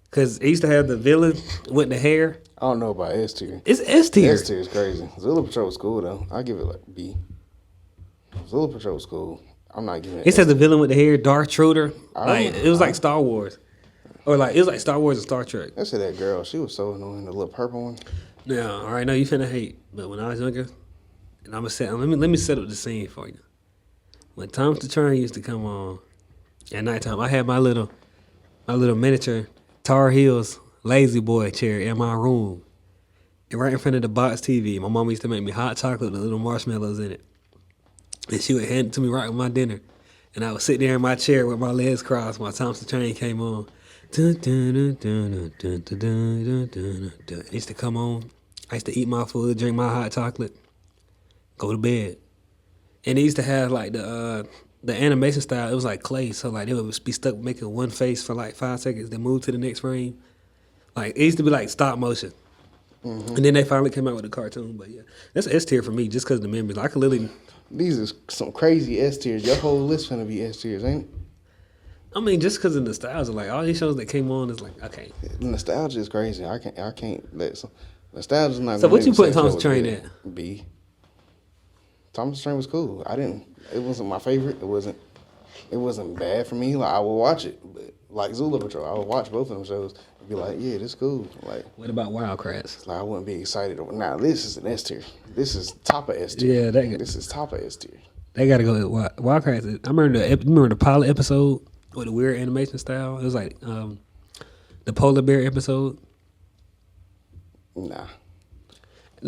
Because he used to have the villain with the hair. I don't know about S tier. It's S tier. S tier is crazy. Zula Patrol was cool though. I give it like B. Zula Patrol was cool. I'm not giving it. He said the villain with the hair, Darth Truder. It was like Star Wars. Or like it was like Star Wars and Star Trek. I said that girl, she was so annoying, the little purple one. Now, all right, know you finna hate, but when I was younger, and I'm gonna let me set up the scene for you. When Thomas the Train used to come on at nighttime, I had my little miniature Tar Heels Lazy Boy chair in my room, and right in front of the box TV. My mom used to make me hot chocolate with little marshmallows in it, and she would hand it to me right with my dinner, and I would sit there in my chair with my legs crossed while Thomas the Train came on. It used to come on. I used to eat my food, drink my hot chocolate, go to bed. And they used to have like the animation style. It was like clay, so like they would be stuck making one face for like 5 seconds, then move to the next frame. Like it used to be like stop motion. Mm-hmm. And then they finally came out with a cartoon. But yeah, that's S tier for me just because of the memories. I could literally. These are some crazy S tiers. Your whole list finna be S tiers, ain't it? I mean, just because of nostalgia, like all these shows that came on is like, okay. Nostalgia is crazy. I can't let some nostalgia's not. So what you put Thomas the Train at? B. Thomas the Train was cool. It wasn't my favorite. It wasn't bad for me. Like I would watch it, but like Zula Patrol, I would watch both of them shows and be like, yeah, this is cool. Like what about Wild Kratts? Like I wouldn't be excited. Now this is an S tier. This is top of S tier. Yeah, this is top of S tier. They gotta go with Wild Kratts. I remember the pilot episode. With a weird animation style. It was like the Polar Bear episode. Nah,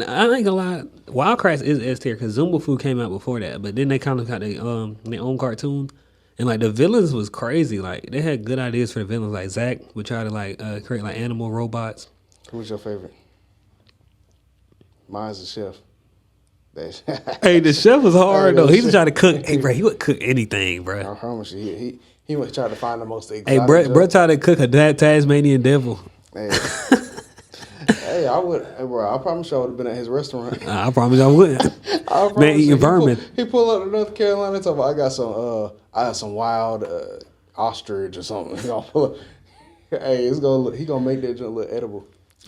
I ain't gonna lie. Wild Kratts is S tier because Zumba Fu came out before that, but then they kind of got their own cartoon, and like the villains was crazy. Like they had good ideas for the villains. Like Zach would try to like create like animal robots. Who was your favorite? Mine's the chef. Hey, the chef was hard though. He was trying to cook. Hey, bro, he would cook anything, bro. I promise you, he would try to find the most exotic. Hey, bro tried to cook a Tasmanian devil. Hey, hey, I would. Hey, bro, I promise you I would have been at his restaurant. I promise I wouldn't. Man, eating vermin. He pulled up to North Carolina and talking about, I got some wild ostrich or something. He gonna pull up. Hey, he gonna make that joint look edible.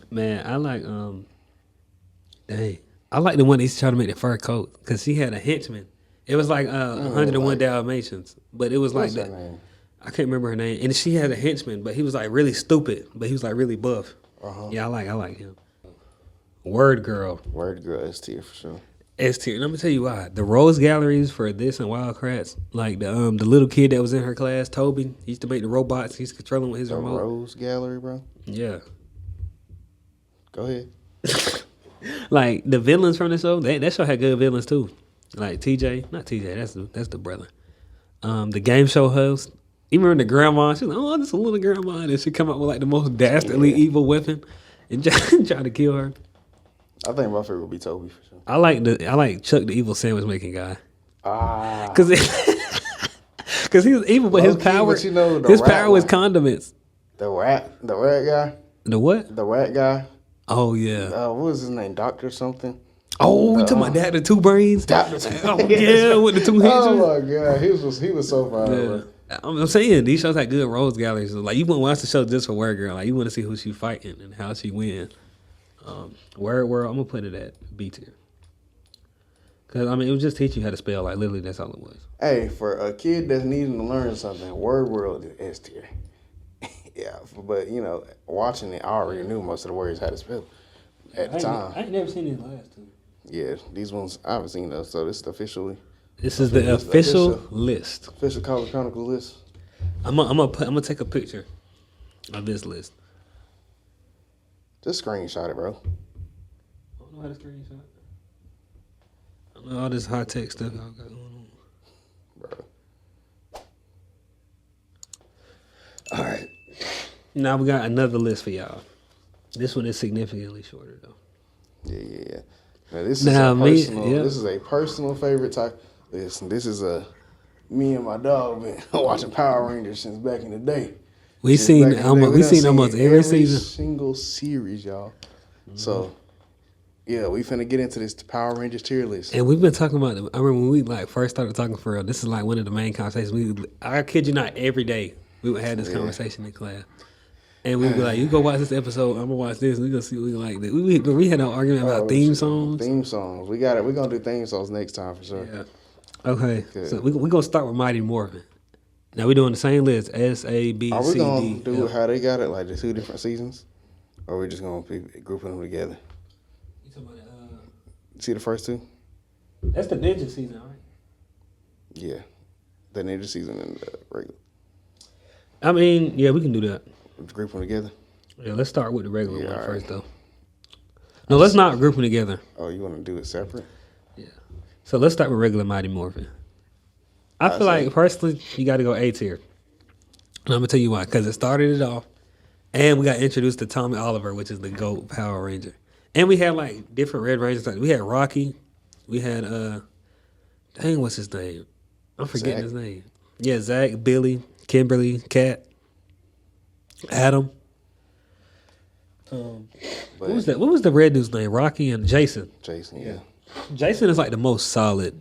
Man, I like I like the one he's trying to make the fur coat because she had a henchman. It was like 101 Dalmatians, but it was like that. Name? I can't remember her name. And she had a henchman, but he was like really stupid, but he was like really buff. Uh-huh. Yeah, I like him. Word Girl S tier for sure. S tier. And I'm gonna tell you why. The Rose Galleries for this and Wild Kratts, like the little kid that was in her class, Toby, he used to make the robots. He used to control them with his remote. Rose Gallery, bro. Yeah. Go ahead. Like the villains from the show, that show had good villains too. Like not TJ, that's the brother. The game show host. Even when the grandma, she's like, oh, this is a little grandma, and she come up with like the most dastardly evil weapon and try to kill her. I think my favorite would be Toby for sure. I like Chuck the evil sandwich making guy. Because he was evil, but his power, his power was condiments. The rat guy. The what? The rat guy. Oh yeah. What was his name? Doctor something. Oh, you talking about that? The two brains? Doctor. Oh yeah, with the two heads. Oh my god, he was so fine. Yeah. I'm saying these shows had good Rose Galleries. So, like you wouldn't watch the show just for Word Girl. Like you want to see who she fighting and how she win. Word World, I'm gonna put it at B tier. Cause I mean, it would just teach you how to spell. Like literally, that's all it was. Hey, for a kid that's needing to learn something, Word World is S tier. Yeah, but you know, watching it, I already knew most of the words how to spell at the time. I ain't never seen these last two. Yeah, these ones I haven't seen those, so this is officially. This is the official list. Official College Chronicles list. I'm gonna take a picture of this list. Just screenshot it, bro. I don't know how to screenshot. I don't know all this high tech stuff y'all got going on. Bro. All right. Now we got another list for y'all. This one is significantly shorter though. Yeah. Now this is This is a personal favorite type. Listen, this is me and my dog been watching Power Rangers since back in the day. We seen almost every season, single series, y'all. Mm-hmm. So, yeah, we finna get into this Power Rangers tier list. And we've been talking about it. I remember when we first started talking for real. This is like one of the main conversations. I kid you not, every day we would have this conversation in class. And we'd be like, you go watch this episode, I'm gonna watch this, and we gonna see what we like. We had no argument about theme songs. Theme songs. We got it. We're gonna do theme songs next time for sure. Yeah. Okay. Good. So we're gonna start with Mighty Morphin. Now we're doing the same list, S, A, B, C, D. Are we gonna do how they got it, like the two different seasons? Or are we just gonna be grouping them together? You talking about see the first two? That's the Ninja season, right? Yeah. The Ninja season and the regular. I mean, yeah, we can do that. Group them together? Yeah, let's start with the regular one first, though. No, let's not group them together. Oh, you want to do it separate? Yeah. So let's start with regular Mighty Morphin. I feel like, personally, you got to go A tier. And I'm going to tell you why. Because it started it off, and we got introduced to Tommy Oliver, which is the GOAT Power Ranger. And we had, like, different Red Rangers. We had Rocky. We had, what's his name? I'm forgetting his name. Yeah, Zach, Billy, Kimberly, Kat. Adam. What was that? What was the red dude's name? Rocky and Jason. Jason, yeah. Jason is like the most solid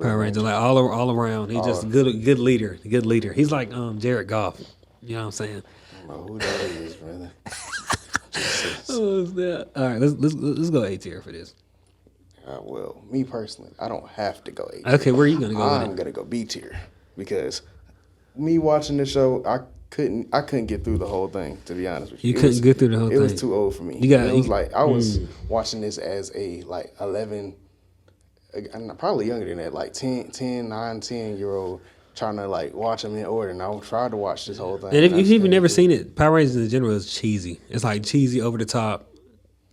Power Ranger, like all around. He's just good leader. Good leader. He's like Jared Goff. You know what I'm saying? I don't know who that is, brother. All right, let's go A tier for this. Well, me personally, I don't have to go A tier. Okay, where are you gonna go? I'm gonna go B tier because me watching the show, I couldn't get through the whole thing, to be honest with you. You couldn't get through the whole thing. It was too old for me. I was watching this as a like 11, probably younger than that, like 10, 9-10-year-old, trying to like watch them in order. And I tried to watch this whole thing. And if you've never seen it, Power Rangers in general is cheesy. It's like cheesy, over the top,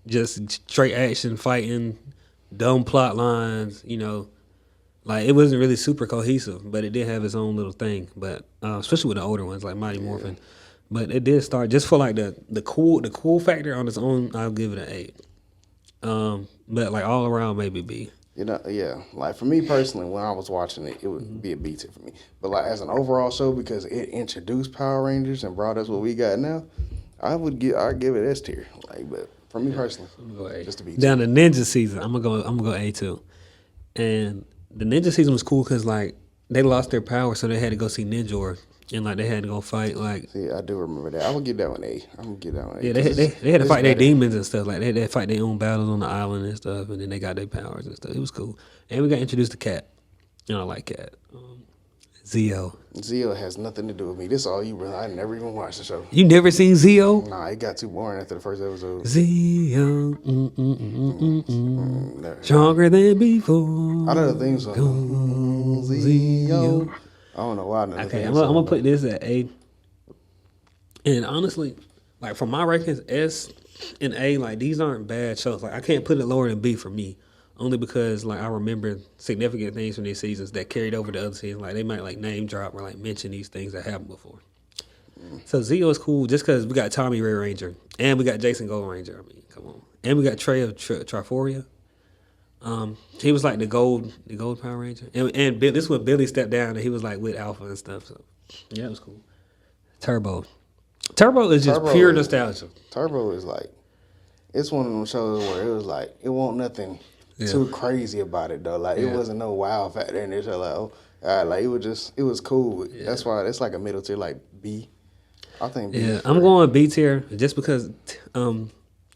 just straight action, fighting, dumb plot lines, you know. Like, it wasn't really super cohesive, but it did have its own little thing. But especially with the older ones, like Mighty Morphin. But it did start, just for like the cool factor on its own, I'll give it an 8. But like all around, maybe B. You know, yeah. Like for me personally, when I was watching it, it would be a B tier for me. But like as an overall show, because it introduced Power Rangers and brought us what we got now, I'd give it S tier. Like, but for me personally, just a B tier. Down the Ninja season, I'm gonna go A too. And the Ninja season was cool because like they lost their power, so they had to go see Ninja, and like they had to go fight. Like, see, I do remember that. I would give that one A. I'm gonna give that one A. Yeah, they had to fight their demons and stuff. Like they had to fight their own battles on the island and stuff, and then they got their powers and stuff. It was cool, and we got introduced to Kat. And I like Kat. Zeo. Zeo has nothing to do with me. This is all you really. I never even watched the show. You never seen Zeo? Nah, it got too boring after the first episode. Zeo, stronger than before. I know the theme song. Zeo. I don't know why. Okay, I'm gonna put this at A. And honestly, like for my rankings, S and A, like these aren't bad shows. Like I can't put it lower than B for me. Only because like I remember significant things from these seasons that carried over to other seasons. Like they might like name drop or like mention these things that happened before. So Zeo is cool just because we got Tommy Red Ranger and we got Jason Gold Ranger. I mean, come on. And we got Trey of Triforia. He was like the gold Power Ranger. And this is when Billy stepped down and he was like with Alpha and stuff. So yeah, it was cool. Turbo is just pure nostalgia. Turbo is like, it's one of them shows where it was like, it wasn't nothing too crazy about it though. Like it wasn't no wow factor in it. So like, like it was cool. Yeah. That's why it's like a middle tier, like B. I think B. Yeah, I'm going B tier just because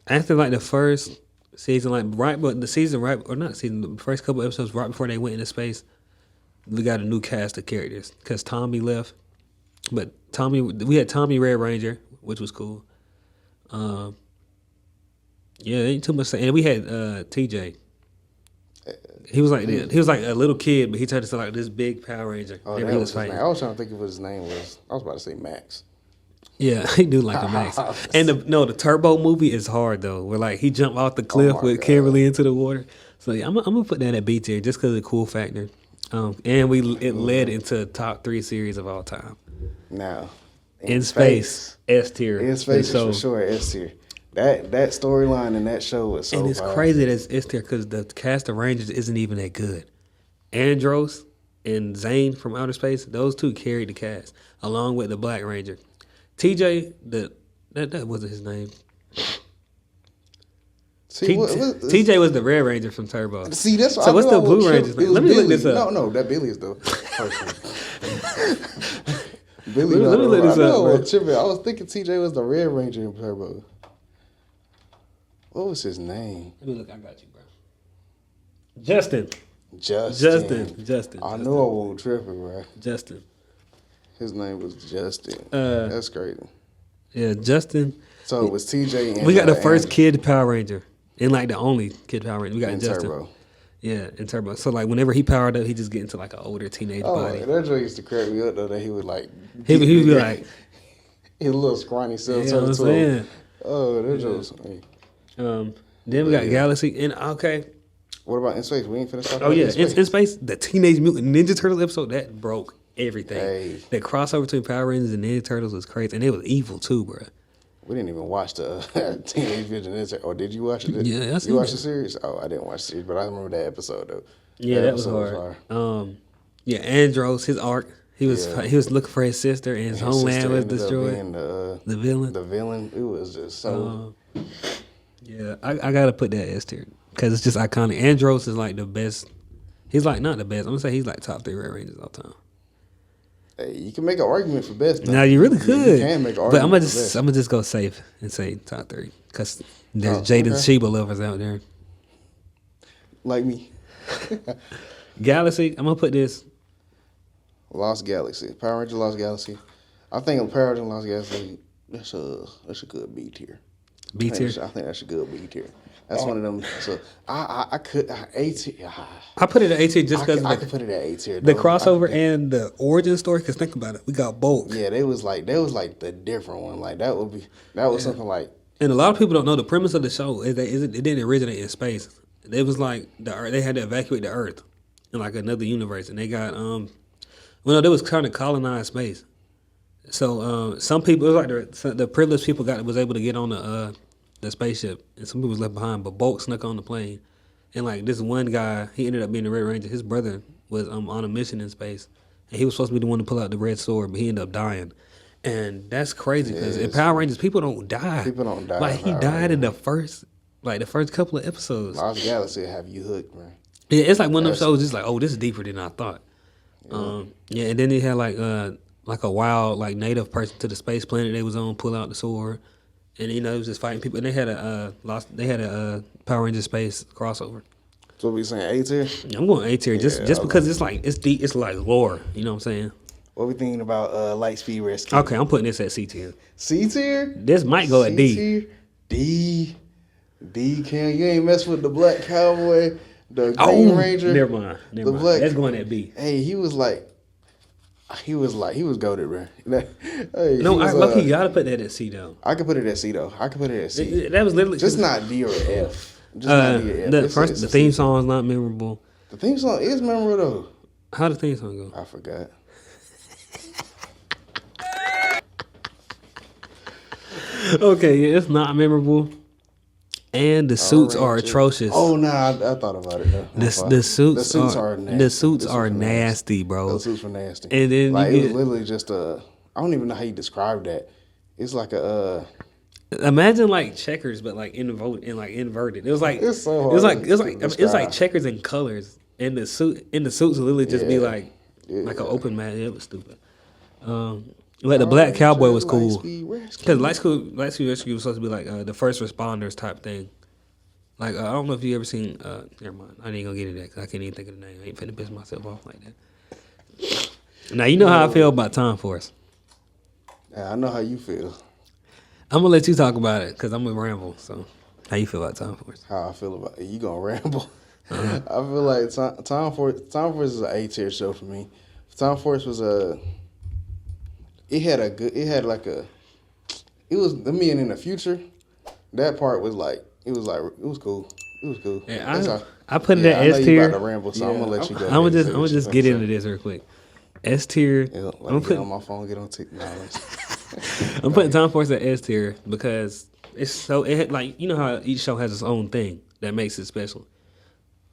after like the first season, like right, but the season right or not season, the first couple episodes right before they went into space, we got a new cast of characters because Tommy left, but we had Tommy Red Ranger, which was cool. Yeah, ain't too much. And we had TJ. He was like a little kid, but he turned into like this big Power Ranger. Oh, that was his name. I was trying to think of what his name was. I was about to say Max. Yeah, he do like a Max. And the Turbo movie is hard though. Where like he jumped off the cliff with Kimberly into the water. So yeah, I'm gonna put that at B tier just because of the cool factor. And it led into top 3 series of all time. Now, in space, S tier. In space is for sure S tier. That storyline in that show was so. And it's crazy that it's S tier because the cast of Rangers isn't even that good. Andros and Zane from Outer Space, those two carried the cast along with the Black Ranger. TJ, that wasn't his name. See, TJ was the Red Ranger from Turbo. See, that's so. What's the Blue Ranger's name? Let me look this up. No, that Billy's the person. Billy. Let me look this up. I was thinking TJ was the Red Ranger in Turbo. What was his name? Let me look. I got you, bro. Justin. I know I won't trip it, bro. Justin. His name was Justin. That's crazy. Yeah, Justin. So it was TJ and we got the first kid Power Ranger. And like the only kid Power Ranger. We got in Justin. Turbo. Yeah, in Turbo. So like whenever he powered up, he just get into like an older teenage body. That joke used to crack me up though that he would like he would be like his little scrawny self. You know what I'm saying? Oh, that joke was funny. Then we got Galaxy and okay. What about In Space? We ain't finna talk about In Space, the Teenage Mutant Ninja Turtles episode, that broke everything. Hey. That crossover between Power Rangers and Ninja Turtles was crazy. And it was evil too, bro. We didn't even watch the Teenage Mutant Ninja Turtles. Or did you watch it? Yeah, you watched the series? Oh, I didn't watch the series, but I remember that episode though. Yeah, that was hard. Yeah, Andros, his arc. He was looking for his sister, and his homeland was destroyed. The villain. The villain. It was just so. Yeah, I gotta put that S tier because it's just iconic. Andros is like the best. He's like not the best. I'm gonna say he's like top 3 Red Rangers all time. Hey, you can make an argument for best. Now you really could. You can make an argument. But I'm gonna just go safe and say top 3 because there's Jaden Sheba lovers out there. Like me. Galaxy. I'm gonna put this. Lost Galaxy. Power Ranger Lost Galaxy. I think of Power Ranger Lost Galaxy. That's a good B tier. B tier. I think that's a good B tier. That's one of them. So I could A tier. I put it at A tier just because I could put it at A tier. The crossover and the origin story. Because think about it, we got both. Yeah, they was like the different one. Like that was something like. And a lot of people don't know the premise of the show is that it didn't originate in space. It was like they had to evacuate the Earth in like another universe, and they got they was kind of colonized space. So some people, it was like the privileged people was able to get on the spaceship, and some people was left behind. But Bulk snuck on the plane, and like this one guy, he ended up being the Red Ranger. His brother was on a mission in space, and he was supposed to be the one to pull out the red sword, but he ended up dying. And that's crazy because in Power Rangers, people don't die. People don't die. Like he died in the first couple of episodes. Lost Galaxy have you hooked, man. Yeah, it's like one of them shows. Just like, oh, this is deeper than I thought. Yeah, and then they had like a wild like native person to the space planet they was on pull out the sword, and it was just fighting people. And they had a Power Ranger space crossover. So we saying A tier? I'm going A tier just because it's like it's deep. It's like lore. You know what I'm saying? What we thinking about Lightspeed Rescue? Okay, I'm putting this at C tier. C tier? This might go at D. D. Cam, you ain't mess with the Black Cowboy, the Green Ranger. Never mind. That's going at B. Hey, he was goated, bro. Hey, look, you gotta put that at C though. I could put it at C though. That was literally just not D or F. Just not D or F. The theme song is not memorable. The theme song is memorable though. How the theme song go? I forgot. Okay, yeah, it's not memorable. And the suits are atrocious. Oh no, I thought about it though. The suits are nasty. The suits are nasty, bro. Those suits were nasty. And then like it was literally just I don't even know how you describe that. It's like imagine like checkers, but like inverted. It was like it's so hard. It's like checkers in colors. And the suits literally just be like an open mat. It was stupid. Like the Black Cowboy was cool because Lightspeed Rescue was supposed to be like the first responders type thing. Like, I don't know if you ever seen. Never mind. I ain't gonna get into that because I can't even think of the name. I ain't finna piss myself off like that. Now you know how I feel about Time Force. Yeah, I know how you feel. I'm gonna let you talk about it because I'm gonna ramble. So, how you feel about Time Force? How I feel about it. You gonna ramble? I feel like Time Force is an A tier show for me. Time Force was it was me and in the future. That part was it was cool. It was cool. Yeah, I put it at I know S you tier. about to ramble, so I'm gonna let you go. I'm gonna just get into this real quick. S tier. Yeah, I'm get on my phone, get on TikTok. I'm putting Time Force at S tier because it's so like you know how each show has its own thing that makes it special.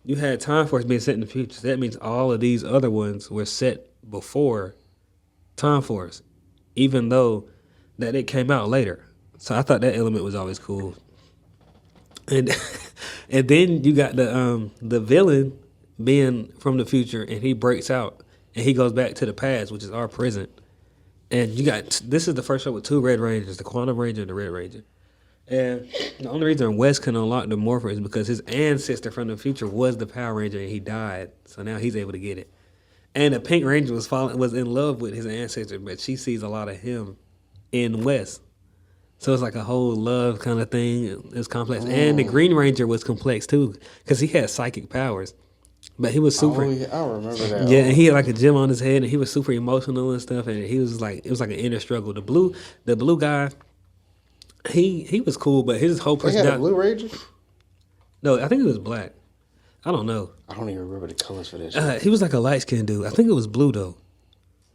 You had Time Force being set in the future. So that means all of these other ones were set before Time Force, even though that it came out later. So I thought that element was always cool. And and then you got the villain being from the future, and he breaks out and he goes back to the past, which is our present. And you got this is the first show with two Red Rangers, the Quantum Ranger and the Red Ranger. And the only reason Wes can unlock the Morpher is because his ancestor from the future was the Power Ranger and he died. So now he's able to get it. And the Pink Ranger was in love with his ancestor, but she sees a lot of him in Wes. So it's like a whole love kind of thing. It's complex. And the Green Ranger was complex too because he had psychic powers. But he was super. Oh, yeah, I remember that. Yeah, and he had like a gem on his head, and he was super emotional and stuff. And he was like, it was like an inner struggle. The blue guy, he was cool, but his whole They personality. had a Blue Ranger? No, I think it was black. I don't know. I don't even remember the colors for that shit. He was like a light skinned dude. I think it was blue though.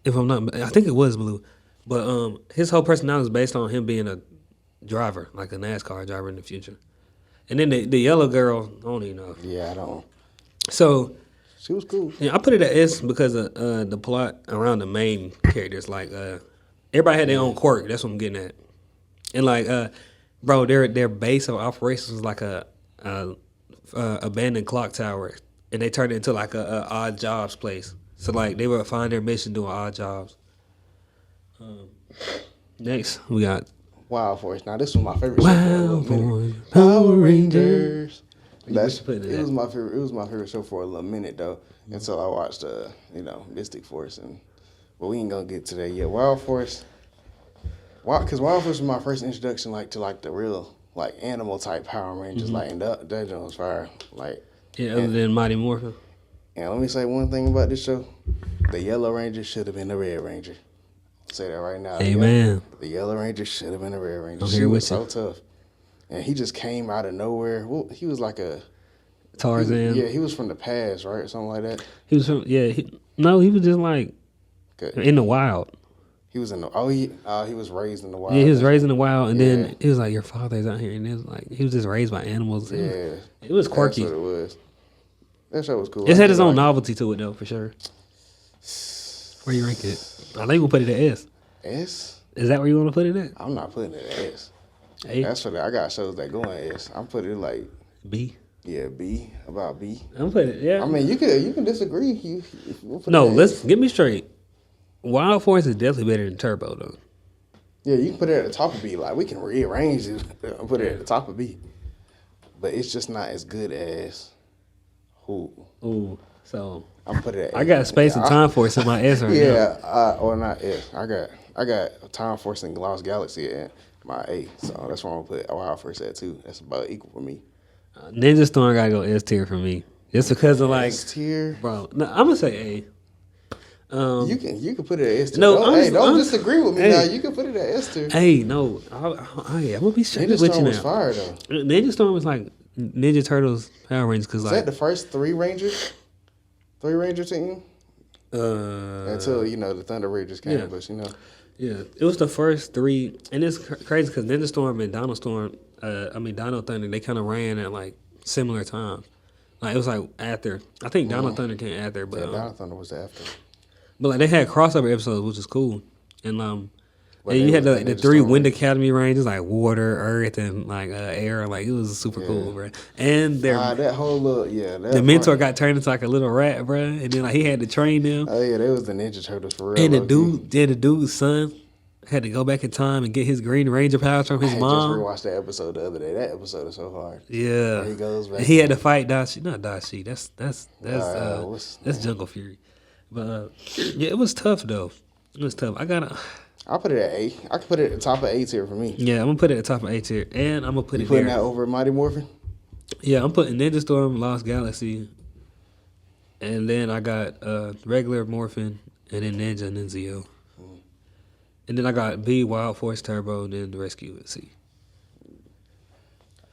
If I'm not, I think it was blue. But his whole personality was based on him being a driver, like a NASCAR driver in the future. And then the yellow girl, I don't even know. Yeah, I don't. So She was cool. yeah, I put it at S because of the plot around the main characters. Like everybody had their own quirk. That's what I'm getting at. And like, bro, their base of operations was like a abandoned clock tower, and they turned it into like a odd jobs place. So like they would find their mission doing odd jobs. Next, we got Wild Force. Now this was my favorite show Wild for a little minute. Force, Power Rangers. That's putting it it at? was my favorite. It was my favorite show for a little minute though, until I watched Mystic Force but we ain't gonna get to that yet. Wild Force. Because Wild Force was my first introduction to the real animal type Power Rangers and that joint was fire. Other than Mighty Morphin. And let me say one thing about this show: the Yellow Ranger should have been the Red Ranger. I'll say that right now. Amen. The Yellow Ranger should have been the Red Ranger. I'm She here was with so tough. And he just came out of nowhere. Well, he was like a Tarzan. he was from the past, right? Or something like that. He was from he was just like in the wild. He was in the he was raised in the wild. Yeah, he was raised in the wild, and then he was like, "Your father's out here," and it was like he was just raised by animals. It was quirky. That's what it was. That show was cool. It had its own novelty to it, though, for sure. Where you rank it? I think we'll put it at S. S? Is that where you want to put it at? I'm not putting it at S. A? That's for I got shows that go in S. I'm putting it like B. Yeah, B. About B. I'm putting it. Yeah. I mean, you can disagree. No, let's get me straight. Wild Force is definitely better than Turbo, though. Yeah, you can put it at the top of B. Like we can rearrange it and put it at the top of B. But it's just not as good as who. Ooh, so I'm putting it. I got Space and Time Force in my S right now. Yeah, or not S. I got Time Force and Lost Galaxy at my A. So that's why I'm gonna put Wild Force at 2. That's about equal for me. Ninja Storm gotta go S tier for me, just because of like S tier, bro. No, I'm gonna say A. You can put it at S tier. No, don't disagree with me now. You can put it at S tier. Hey, no, I'm gonna be straight Ninja with Storm you was now. fire though. Ninja Storm was like Ninja Turtles, Power Rangers, because Was like that the first three Ranger team? Until the Thunder Rangers came, but yeah, it was the first 3, and it's crazy because Ninja Storm and Dino Storm, Dino Thunder, they kind of ran at like similar times. Like it was like after, I think Dino Thunder came after, but Dino Thunder was after. But like they had crossover episodes, which is cool, and But and you had the 3 Storm Wind Academy Rangers, like water, earth, and like air. Like it was super cool, bro. And their that whole little the mentor got turned into like a little rat, bro. And then like he had to train them. Oh yeah, they was the Ninja Turtles for real. And the dude's son, had to go back in time and get his Green Ranger powers from his I mom. just rewatched that episode the other day. That episode is so hard. Yeah, Where he goes back. And he had to fight Dashi. Not Dashi. That's Jungle Fury. But yeah, it was tough though. It was tough. I'll put it at A. I can put it at the top of A tier for me. Yeah, I'm gonna put it at the top of A tier, and I'm gonna put it putting there. that over Mighty Morphin? Yeah, I'm putting Ninja Storm, Lost Galaxy, and then I got regular Morphin, and then Ninja and then Zeo. And then I got B, Wild Force Turbo, and then the Rescue at C.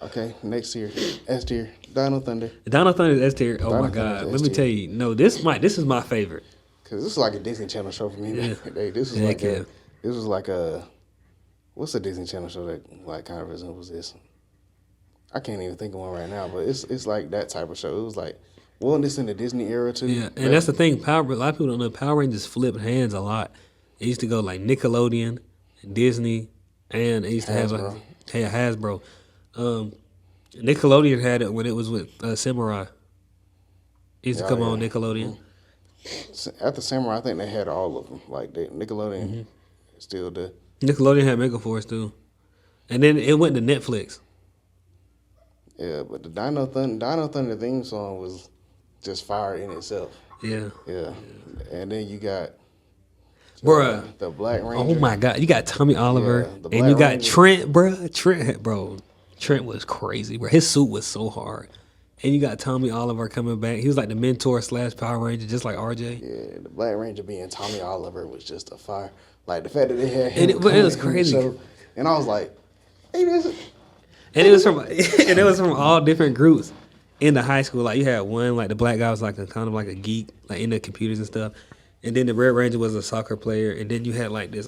Okay, next tier, S tier, Dino Thunder. Dino Thunder is S tier. Oh Dino my Thunder God! is Let me S tell tier. you, no, this is my favorite. Cause this is like a Disney Channel show for me. Yeah. Hey, this is like a what's a Disney Channel show that like kind of resembles this? I can't even think of one right now, but it's like that type of show. It was like, wasn't this in the Disney era too? Yeah, and that's the thing. A lot of people don't know Power Rangers flipped hands a lot. It used to go like Nickelodeon, Disney, and it used to have like Hasbro. Nickelodeon had it when it was with Samurai. It used to come on Nickelodeon. After Samurai, I think they had all of them. Like Nickelodeon still did. Nickelodeon had Megaforce too, and then it went to Netflix. Yeah, but the Dino Thunder theme song was just fire in itself. Yeah. And then you got the Black Ranger. Oh my God, you got Tommy Oliver, and you got Trent, bro. Trent was crazy, bro. His suit was so hard. And you got Tommy Oliver coming back. He was like the mentor / Power Ranger, just like RJ. Yeah, the Black Ranger being Tommy Oliver was just a fire. Like the fact that they had him, it was crazy. And I was like, hey, this. And it was from all different groups in the high school. Like you had one, like the black guy was like kind of like a geek, like into computers and stuff. And then the Red Ranger was a soccer player. And then you had like this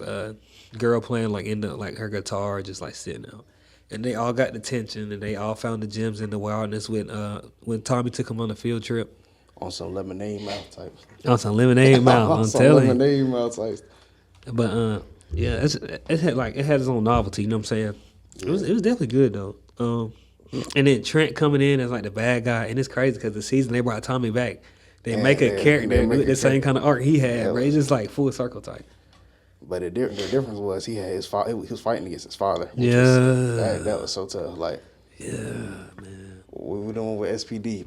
girl playing like into like her guitar, just like sitting out. And they all got detention, and they all found the gems in the wilderness when Tommy took them on a field trip. On some lemonade mouth type. On some lemonade mouth, I'm telling you. Lemonade mouth type. But yeah, it had its own novelty. You know what I'm saying? Yeah. It was definitely good though. And then Trent coming in as like the bad guy, and it's crazy because the season they brought Tommy back, they make a character with the same kind of arc he had. Right? It's just like full circle type. But the difference was he had his father. He was fighting against his father. That was so tough. Like, man. What we doing with SPD?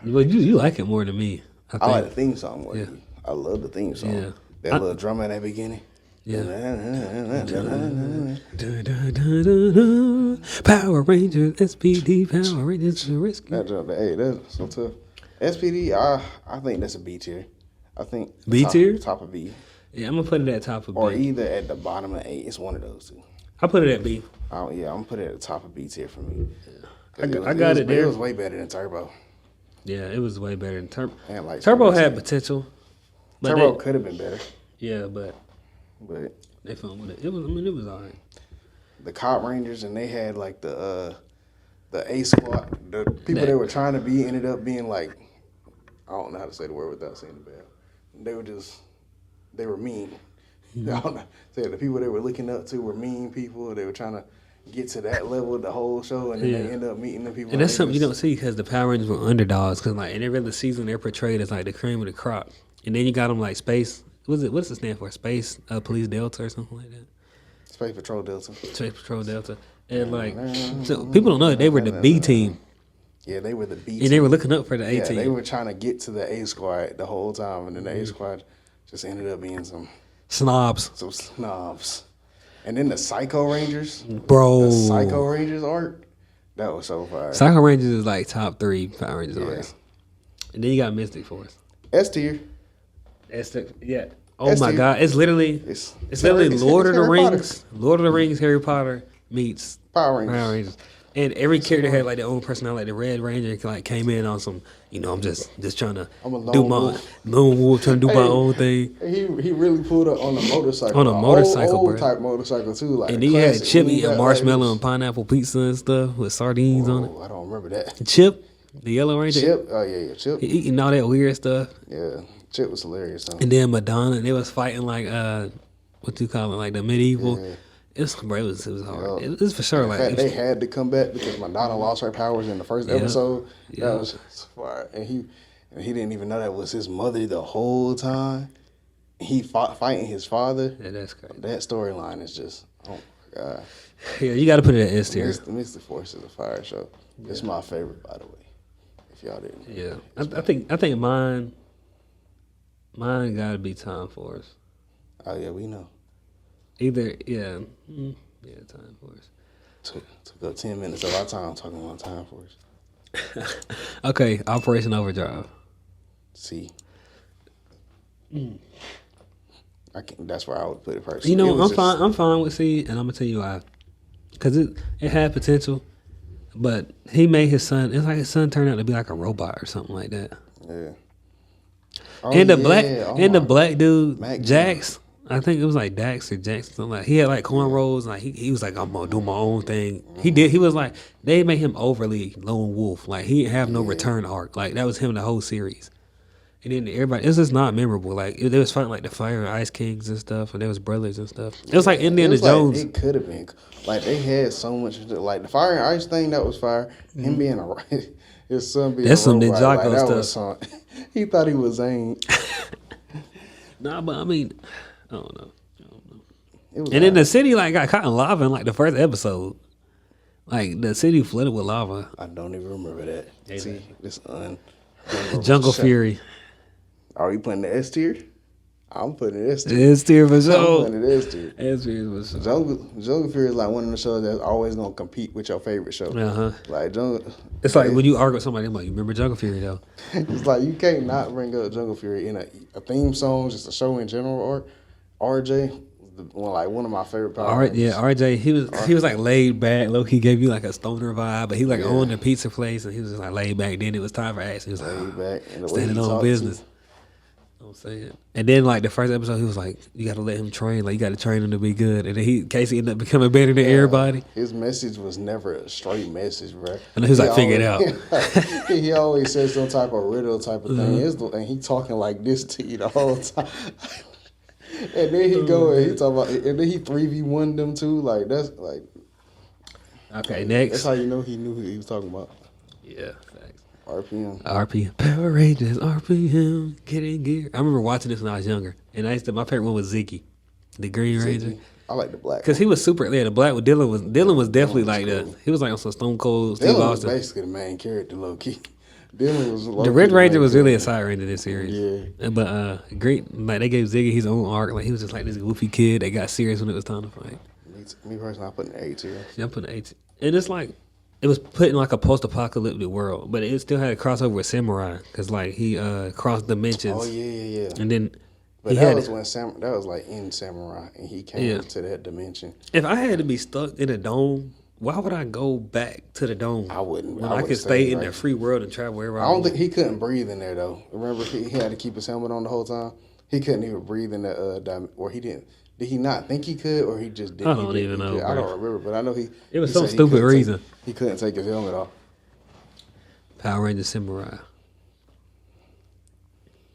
Well, you like it more than me. I like the theme song more. Than you. I love the theme song. Yeah. That little drum at that beginning. Yeah. Power Rangers, SPD, Power Rangers to rescue. That's so tough. SPD, I think that's a B tier. I think B tier? Top of B. Yeah, I'm gonna put it at top of B. Or either at the bottom of A. It's one of those two. I put it at B. I'm gonna put it at the top of B tier for me. I got it there. It was way better than Turbo. Yeah, it was way better than Turbo. Like Turbo had potential. Turbo could have been better. Yeah, but they fun with it. It was alright. The Cop Rangers, and they had like the A Squad. The people they were trying to be ended up being like, I don't know how to say the word without saying it bad. They were mean. I don't know. So the people they were looking up to were mean people. They were trying to get to that level the whole show, and then they end up meeting the people. And that's something you don't see because the Power Rangers were underdogs. Because like in every other season, they're portrayed as like the cream of the crop. And then you got them like Space. What does it stand for? Space Police Delta or something like that. Space Patrol Delta. Space Patrol Delta. And like, so people don't know that they were the B team. Yeah, they were the B team. And they were looking up for the A team. Yeah, they were trying to get to the A Squad the whole time, and then the A Squad just ended up being some snobs. And then the Psycho Rangers. Bro. The Psycho Rangers art. That was so fire. Psycho Rangers is like top 3 Power Rangers artists. And then you got Mystic Force. S tier. Yeah. Oh my God. It's literally Lord of the Rings. Lord of the Rings, Harry Potter meets Power Rangers. And every character had like their own personality. Like the Red Ranger like came in on some, I'm just trying to do my lone wolf, trying to do my own thing. He really pulled up on a motorcycle. On a motorcycle, old type motorcycle too. Like, and he had Chip eating marshmallow and pineapple pizza and stuff with sardines on it. I don't remember that. Chip, the Yellow Ranger. Chip, oh yeah, Chip. He eating all that weird stuff. Yeah, Chip was hilarious though. And then Madonna, and they was fighting like what you call it, like the medieval. Yeah. It was hard. It was for sure. Like they had to come back because Madonna lost her powers in the first episode. That was fire, and he didn't even know that was his mother the whole time. he fighting his father. Yeah, that's crazy. That storyline is just, oh my God. Yeah, you got to put it at S tier. Mystic Forces of Fire show. Yeah. It's my favorite, by the way. If y'all didn't. Yeah, I think mine got to be Time Force. Oh yeah, we know. Either Time Force. Took up 10 minutes of our time talking about Time Force. Okay, Operation Overdrive. See. That's where I would put it first. You know, I'm fine with C, and I'm gonna tell you why. Because it had potential, but he made his son. It's like his son turned out to be like a robot or something like that. Yeah. And the black dude, Mac Jax. I think it was like Dax or Jax or something like. He had like cornrows. Like he was like, I'm gonna do my own thing. He did. He was like, they made him overly lone wolf. Like he didn't have no return arc. Like that was him the whole series. And then everybody, it's just not memorable. Like they was fighting like the Fire and Ice Kings and stuff, and there was brothers and stuff. It was like Indiana Jones. It could have been like they had so much like the Fire and Ice thing. That was fire. Him being his son being that's a some robot, Ninjago stuff. He thought he was Zane. Nah, but I mean, I don't know. And then the city like got caught in lava in like the first episode. Like the city flooded with lava. I don't even remember that. Hey, see, this Jungle Fury. Are you putting the S tier? I'm putting it S tier. S tier for sure. I'm putting it S tier. S tier for sure. Jungle Fury is like one of the shows that's always gonna compete with your favorite show. Like it's like when you argue with somebody, I'm like, you remember Jungle Fury though? It's like you can't not bring up Jungle Fury in a theme song, just a show in general. Or RJ, one of my favorite Power Rangers. Yeah, RJ, he was like laid back. Low key gave you like a stoner vibe, but he like owned the pizza place and he was just like laid back. Then it was time for action. He was like laid back and standing on business. I'm saying. And then like the first episode, he was like, "You got to let him train. Like you got to train him to be good." And then Casey ended up becoming better than everybody. His message was never a straight message, bro. And he was like, "Figure it out." He always said some type of riddle type of thing, and he talking like this to you the whole time. And then he go and he talk about, and then he 3v1 them too. Like that's like. Okay, next. That's how you know he knew who he was talking about. Yeah. RPM. Power Rangers, RPM, get in gear. I remember watching this when I was younger, and my favorite one was Ziggy, the Green Ranger. I like the black. Because he was super. Yeah, the black with Dylan was definitely like cool. He was like on some Stone Cold. Steve Dylan Austin. was basically the main character, low key. Dylan was the Red Ranger was really a side ranger in this series. Yeah, but like they gave Ziggy his own arc. Like he was just like this goofy kid that got serious when it was time to fight. Me personally, I put an A tier. Yeah, I put an A tier, and it's like. It was put in like a post-apocalyptic world, but it still had a crossover with Samurai because like he crossed dimensions. Oh yeah. And then, but that was when that was like in Samurai, and he came to that dimension. If I had to be stuck in a dome, why would I go back to the dome? I wouldn't. When I could stay in the free world and travel wherever. I don't think he couldn't breathe in there though. Remember, he had to keep his helmet on the whole time. He couldn't even breathe in the or he didn't. Did he not think he could, or he just didn't? I don't even know. I don't remember, but I know he. It was some stupid reason. He couldn't take his helmet off. Power Ranger Samurai.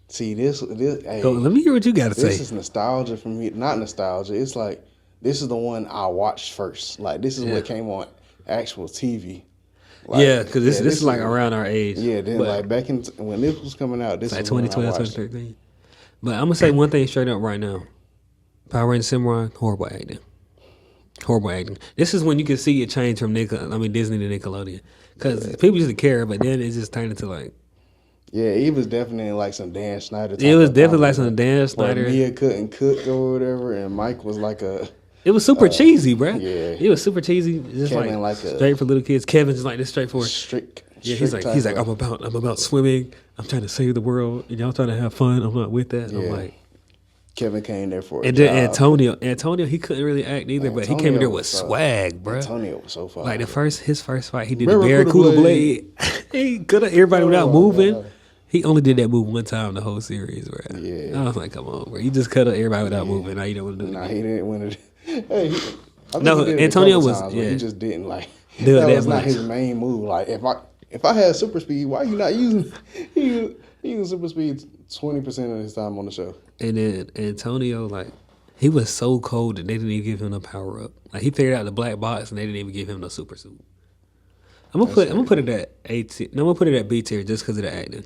See this. Hey, let me hear what you got to say. This is nostalgia for me. Not nostalgia. It's like this is the one I watched first. Like this is what came on actual TV. Like, because this is like around our age. Yeah, then like back in when this was coming out, this like was 2012, 2013. But I'm gonna say one thing straight up right now. Power Rangers Samurai, horrible acting. Horrible acting. This is when you can see it change from Disney to Nickelodeon. Because people used to care, but then it just turned into like... Yeah, it was definitely like some Dan Schneider type. It was definitely like some Dan Schneider. Mia couldn't cook or whatever, and Mike was like a... It was super cheesy, bro. Yeah. It was super cheesy. Just Kevin like straight for little kids. Kevin's just like this straightforward. Yeah, he's like, I'm about swimming. I'm trying to save the world. And y'all trying to have fun. I'm not with that. Yeah. I'm like... Kevin came there for and then Antonio, he couldn't really act either, but he came in there with swag, bro. Antonio was so fun. Like his first fight, he did the Barracuda Blade. He could have everybody without moving. God. He only did that move one time the whole series, bro. Yeah. I was like, come on, bro. You just cut up everybody without moving. Now you don't want to do it. Nah, he didn't want to. Hey, Antonio was. He just didn't like. That was not his main move. Like if I had super speed, why are you not using? He used super speed 20% of his time on the show. And then Antonio, like, he was so cold that they didn't even give him no power up. Like he figured out the black box and they didn't even give him no super suit. I'm gonna put it at A tier. No, I'm gonna put it at B tier just because of the acting.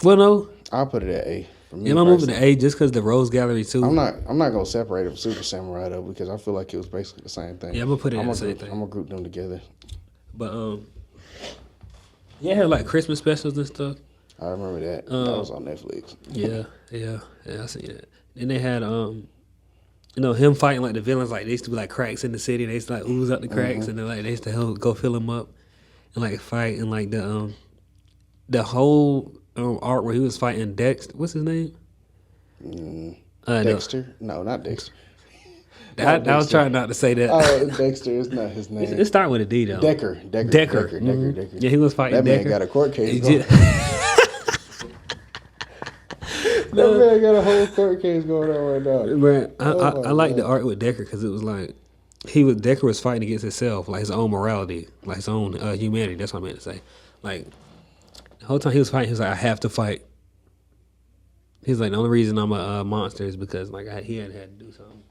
Well, no, I'll put it at A. For me, Am I moving to A just because the Rose Gallery too? I'm not gonna separate it from Super Samurai though because I feel like it was basically the same thing. Yeah, I'm gonna put it in the same thing. I'm gonna group them together. But yeah, it had like Christmas specials and stuff. I remember that. That was on Netflix. Yeah, I see that. Then they had him fighting like the villains. Like they used to be like cracks in the city. They used to like ooze out the cracks, and then like they used to go fill them up and like fight and like the whole art where he was fighting Dexter. What's his name? Dexter? No, not Dexter. I was trying not to say that. Oh, Dexter is not his name. It started with a D though. Decker. Mm-hmm. Yeah, he was fighting That Decker. man got a court case going. That man got a whole court case going on right now. Man, I like the art with Decker because it was like Decker was fighting against himself, like his own morality, like his own humanity. That's what I meant to say. Like the whole time he was fighting, he was like, I have to fight. He's like, the only reason I'm a monster is because like he had to do something.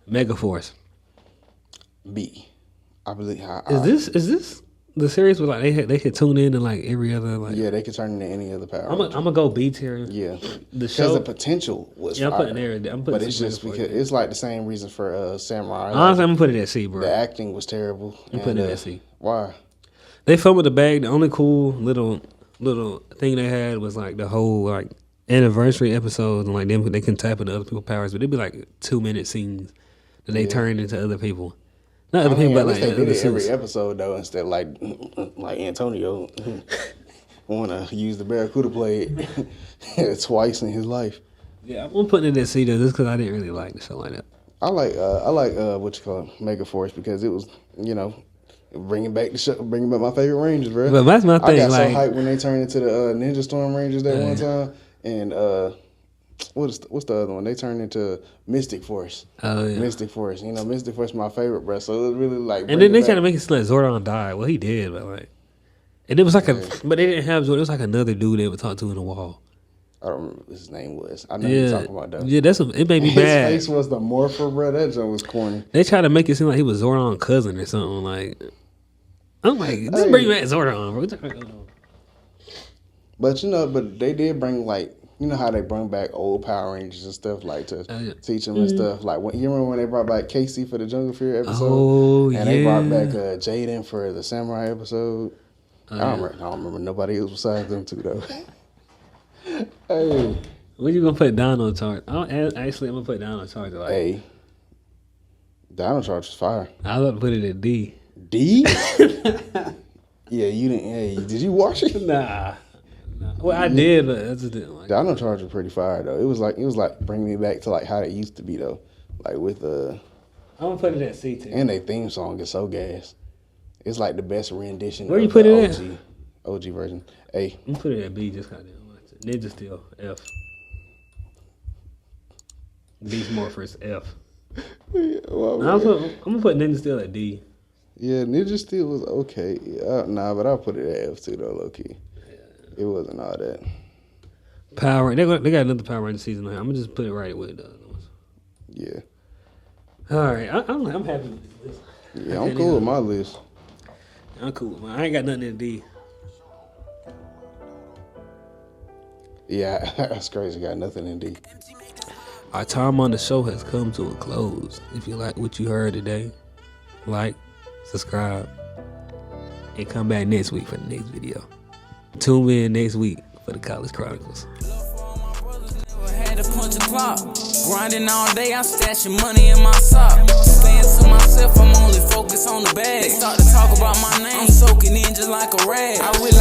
Megaforce. B. I believe. Is this the series where like they could tune in and like every other like? Yeah, they could turn into any other power. I'm gonna go B tier. Yeah, the show. Because the potential was. Yeah, fire. I'm putting there. But it's just because it's like the same reason for Samurai. Honestly, I'm gonna put it at C, bro. The acting was terrible. I'm putting it at C. Why? They filmed the bag. The only cool little thing they had was like the whole like anniversary episode and like them they can tap into other people's powers, but it'd be like 2-minute scenes that they turned into other people. Not other people, but like they did it suits. every episode though. Instead, like Antonio want to use the Barracuda blade twice in his life. Yeah, I'm putting it at C though, just because I didn't really like the show like that. I like what you call it, Megaforce because it was bringing back my favorite Rangers, bro. But that's my thing. I got like, so hyped when they turned into the Ninja Storm Rangers that one time, and what's the other one? They turned into Mystic Force. Oh yeah, Mystic Force. Mystic Force my favorite, bro. So it was really like. And then they tried to make it seem like Zordon died. Well, he did, but like, and it was like but they didn't have Zordon. It was like another dude they would talk to in the wall. I don't remember what his name was. I know you're talking about that. Yeah, it made me bad. His face was the Morpher, bro. That joke was corny. They tried to make it seem like he was Zordon's cousin or something. Like, I'm like, just bring back Zordon, bro. What's going on? But they did bring like. You know how they bring back old Power Rangers and stuff like to teach them and stuff. Like you remember when they brought back Casey for the Jungle Fear episode? Oh yeah. And they brought back Jaden for the Samurai episode. I don't remember nobody else besides them two though. Hey, what you gonna put down on charge? Actually, I'm gonna put down on charge like A. Dino Charge is fire. I was about to put it at D. D? Yeah, you didn't. Hey, did you watch it? Nah. Well, I did, but I just didn't like it. Dino Charge was pretty fire though. It was like bringing me back to like how it used to be though, like with I'm gonna put it at C too. And their theme song is so gas. It's like the best rendition. Where you of put the it OG version. A. I'm gonna put it at B just kind of watch it. Ninja Steel F. Beast Morphers F. Yeah, I'm gonna put Ninja Steel at D. Yeah, Ninja Steel was okay. But I'll put it at F too though, low key. It wasn't all that. Power. They got another Power Ranger season now. I'm gonna just put it right with the other ones. Yeah. All right, I'm happy with this. Yeah, I'm cool with my list. I'm cool. I ain't got nothing in D. Yeah, that's crazy. Got nothing in D. Our time on the show has come to a close. If you like what you heard today, like, subscribe, and come back next week for the next video. Tune in next week for the College Chronicles. Had to punch a clock. Grinding all day, I'm stashing money in my sock. Saying to myself, I'm only focused on the bag. They start to talk about my name, I'm soaking in just like a rag. I really